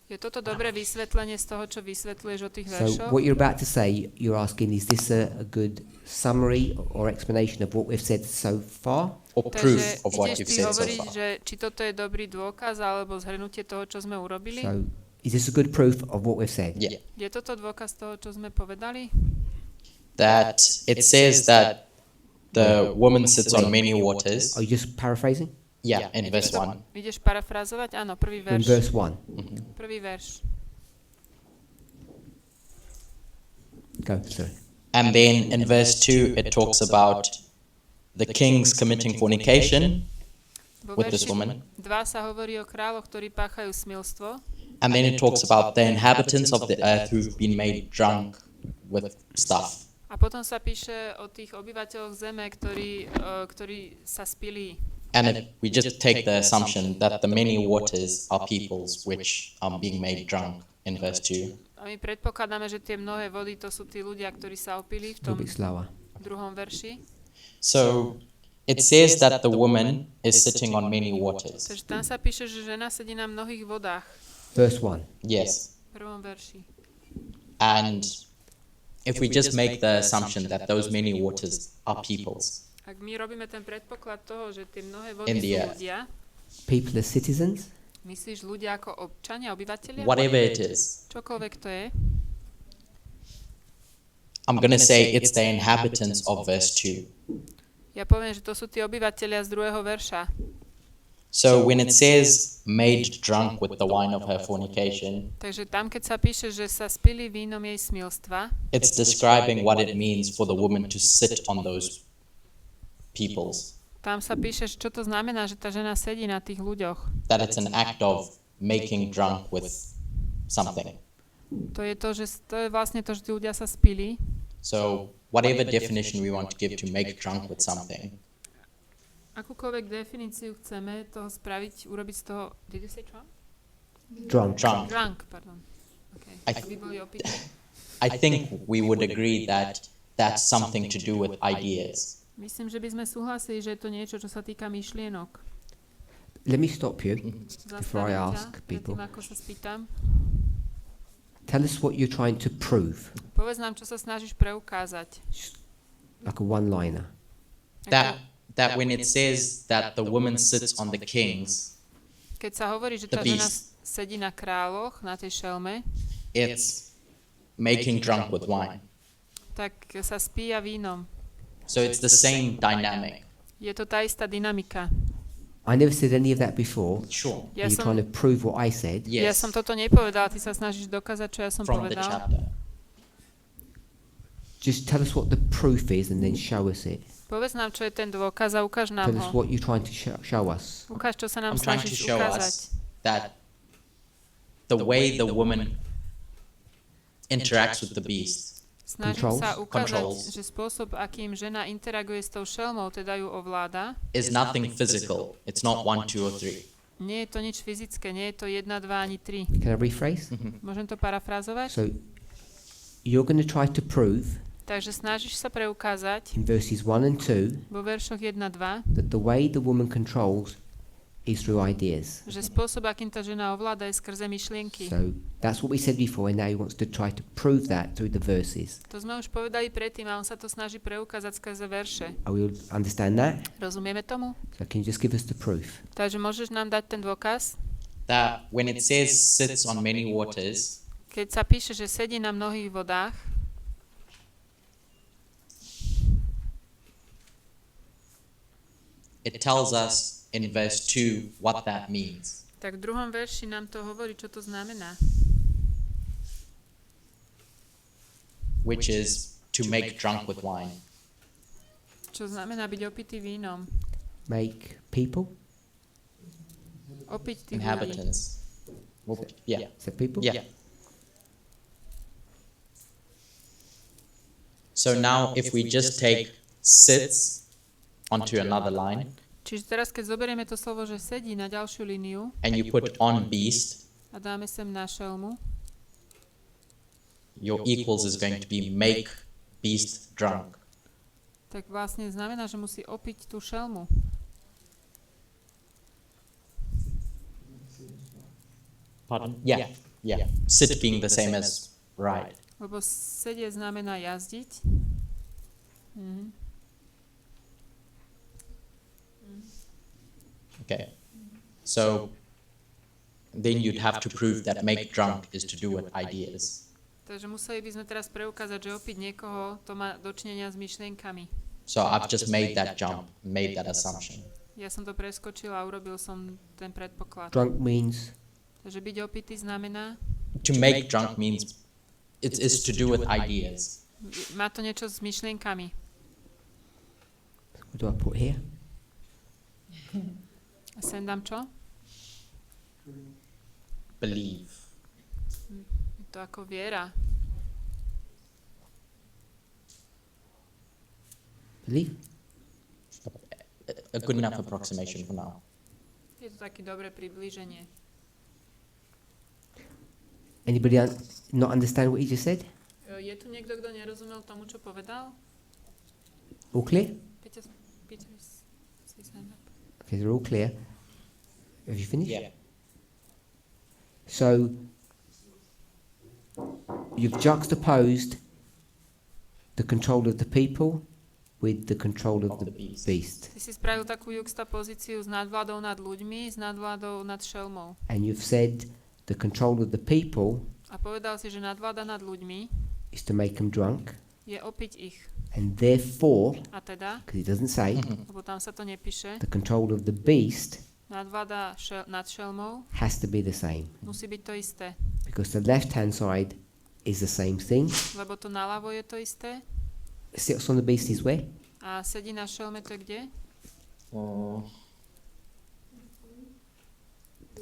Je toto dobré vysvetlenie z toho, čo vysvetľuješ o tých So veršoch? what you're about to say, you're asking, is this a good summary or explanation of what we've said so far? Or proof of what you've said so hovoriť, far? že či toto je dobrý dôkaz alebo zhrnutie toho, čo sme urobili? So is this a good proof of what we've said? Yeah. Je toto dôkaz toho, čo sme povedali? That it says that the woman sits on many waters. Are you just paraphrasing? Yeah, in verse 1. Ideš parafrazovať? Áno, prvý In verš. verse 1. Prvý verš. Go, sorry. And then in verse 2, it talks about the kings committing fornication with this woman. 2 sa hovorí o kráľoch, ktorí páchajú smilstvo. And then it talks about the inhabitants of the earth who've been made drunk with stuff. A potom sa píše o tých obyvateľoch zeme, ktorí sa spili. And if we just take the assumption that the many waters are peoples which are being made drunk in verse 2. A my predpokladáme, že tie mnohé vody to sú tí ľudia, ktorí sa opili v tom druhom verši. So it says that the woman is sitting on many waters. Takže tam sa píše, že žena sedí na mnohých vodách. Verse 1. Yes. V prvom verši. And if we just make the assumption that those many waters are peoples. Ak my robíme ten predpoklad toho, že tie mnohé vody In the sú earth. ľudia, People are citizens. Myslíš ľudia ako občania, obyvateľia? Whatever it is. Čokoľvek to je. I'm going to say it's the inhabitants of verse 2. Ja poviem, že to sú tí obyvateľia z 2. verša. So when it says made drunk with the wine of her fornication, Takže tam, keď sa píše, že sa spili vínom jej smilstva, it's describing what it means for the woman to sit on those peoples. tam sa píše, že čo to znamená, že tá žena sedí na tých ľuďoch. That it's an act of making drunk with something. To je vlastne to, že tí ľudia sa spili. So whatever definition we want to give to make drunk with something, Akúkoľvek definíciu chceme toho spraviť, urobiť z toho... Did you say drunk? Drunk. Drunk, pardon. Okay. Aby boli opití. I think we would agree that that's something to do with ideas. Myslím, že by sme súhlasili, že je to niečo, čo sa týka myšlienok. Let me stop you before I ask people. Predtým, ako sa spýtam. Tell us what you're trying to prove. Povedz nám, čo sa snažíš preukázať. Like a one-liner. That when it says that the woman sits on the kings, keď sa hovorí, že tá žena sedí na kráľoch, na tej šelme, it's making drunk with wine. Tak sa spíja vínom. So it's the same dynamic. Je to tá istá dynamika. I never said any of that before. Sure. Are you trying to prove what I said? Yes. Ja som toto nepovedala, ty sa snažíš dokázať, čo ja som From povedal. the chapter. Just tell us what the proof is and then show us it. Povedz nám, čo je ten dôkaz a ukáž nám Tell us ho. what you're trying to show us. Ukáž, čo sa nám I'm trying to snažíš show ukázať. us that the way the woman interacts with the beast, Snažím sa ukázať, Controls. že spôsob, akým žena interaguje s tou šelmou, teda ju ovláda, is nothing physical. It's not 1, 2, or 3. nie je to nič fyzické, nie je to 1, 2 ani 3. Can I rephrase? Môžem to parafrázovať? So you're going to try to prove Takže snažíš sa preukázať in verses 1 and 2 vo veršoch 1, 2, that the way the woman controls is through ideas. že spôsob, akým tá žena ovláda, je skrze myšlienky. So that's what we said before, and now he wants to try to prove that through the verses. To sme už povedali predtým a on sa to snaží preukázať skrze verše. Are we understand that? Rozumieme tomu? So can you just give us the proof? Takže môžeš nám dať ten dôkaz? That when it says sits on many waters, Keď sa píše, že sedí na mnohých vodách, it tells us in verse 2 what that means. tak v 2. verši nám to hovorí, čo to znamená. Which is to make drunk with wine. Čo znamená byť opitý vínom. Make people? Opiť tých ľudí. Inhabitants. Yeah. Is that people? Yeah. So now if we just take sits onto another line, Čiže teraz, keď zoberieme to slovo, že sedí na ďalšiu líniu and you put on beast, a dáme sem na šelmu, your equals is going to be make beast drunk. tak vlastne znamená, že musí opiť tú šelmu. Pardon? Yeah. Yeah. Sit being the same as ride. Lebo sedieť znamená jazdiť. Okay. So then you'd have to prove that make drunk is to do with ideas. Takže museli by sme teraz preukázať, že opiť niekoho, to má dočinenia s myšlienkami. So I've just made that jump, made that assumption. Ja som to preskočil a urobil som ten predpoklad. Drunk means? Takže byť opitý znamená? To make drunk means it is to do with ideas. Má to niečo s myšlienkami. What do I put here? A sem dám čo? Believe. Je to ako viera. Believe? A good enough approximation for now. Je to také dobré priblíženie. Anybody not understand what he just said? Je tu niekto, kto nerozumel tomu, čo povedal? All clear? Peter say stand up. Okay, they're all clear. Have you finished? Yeah. So you've juxtaposed the control of the people with the control of the beast. Ty si spravil takú juxtapozíciu s nadvládou nad ľuďmi, s nadvládou nad šelmou. And you've said the control of the people A povedal si, že nadvláda nad ľuďmi is to make them drunk. je opiť ich. And therefore, A teda, because it doesn't say, lebo tam sa to nepíše, the control of the beast nadvláda nad šelmou has to be the same. musí byť to isté. Because the left-hand side is the same thing. Lebo to naľavo je to isté. Sits on the beast is where? A sedí na šelme to je kde?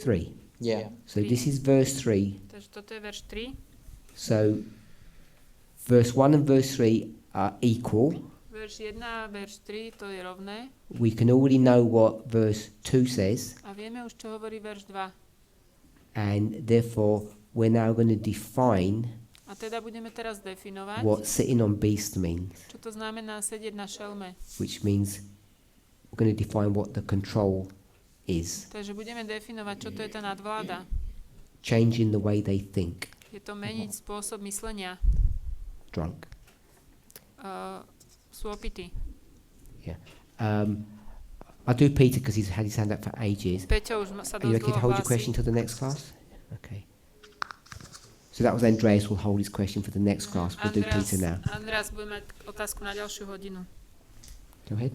3. Yeah. So this is verse 3. Takže toto je verš 3. So verse 1 and verse 3 are equal. Verš 1 a verš 3 to je rovné. We can already know what verse 2 says. A vieme už, čo hovorí verš 2. And therefore, we're now going to define A teda budeme teraz definovať, what sitting on beast means, čo to znamená sedieť na šelme. which means we're going to define what the control is, Takže budeme definovať, čo to je tá nadvláda. changing the way they think. Je to meniť spôsob myslenia. Drunk. Sú opití. Yeah. I'll do Peter because he's had his hand up for ages. Peťo už sa Are you dosť okay to dlho hold your question hlási. till the next class? Okay. So that was Andreas will hold his question for the next class. We'll do Peter now. Andreas bude mať otázku na ďalšiu hodinu. Go ahead.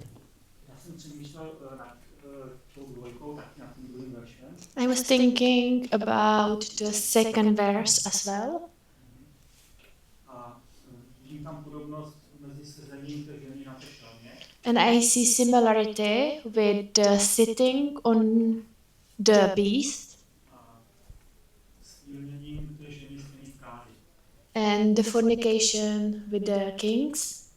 I was thinking about the second verse as well. And I see similarity with the sitting on the beast and the fornication with the kings.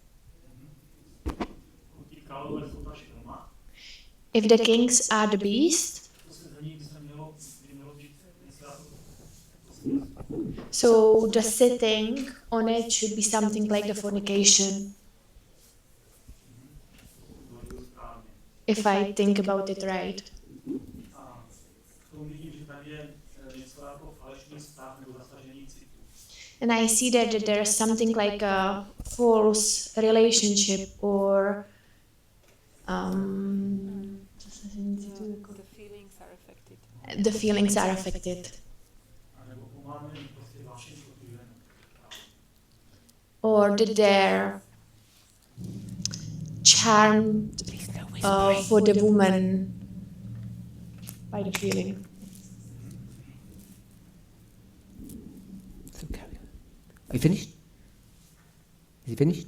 If the kings are the beast, so the sitting on it should be something like the fornication. If I think about it right. And I see that there is something like a false relationship or The feelings are affected. the feelings are affected. Or that they're charmed for the woman by the feeling. So carry on. Are you finished? Is he finished?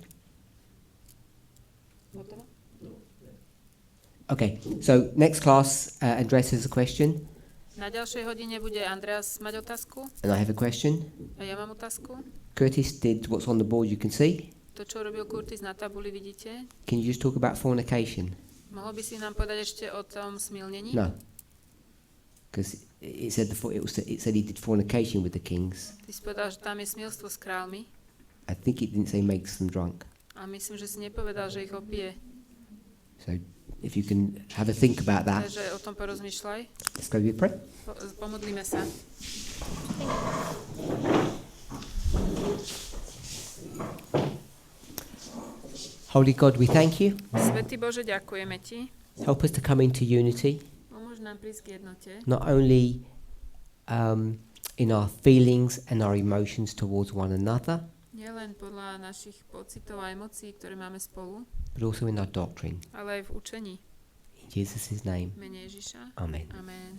Okay, so next class, Andreas has a question, Na ďalšej hodine bude Andreas mať otázku. and I have a question. A ja mám otázku. Curtis did what's on the board, you can see. To, čo robil Curtis na tabuli, vidíte? Can you just talk about fornication? Mohol by si nám povedať ešte o tom smilnení? No. Because it said it said he did fornication with the kings. Ty si povedal, že tam je smilstvo s kráľmi. I think it didn't say makes them drunk. A myslím, že si nepovedal, že ich opije. So if you can have a think about that. Takže o tom porozmýšľaj. Let's go with prayer. Pomodlíme sa. Holy God, we thank you. Svätý Bože, ďakujeme ti. Help us to come into unity, Pomôž nám prísť k jednote. not only in our feelings and our emotions towards one another, Nielen podľa našich pocitov a emócií, ktoré máme spolu, but also in our doctrine. ale aj v učení. In Jesus' name, V mene Ježiša. amen. Amen.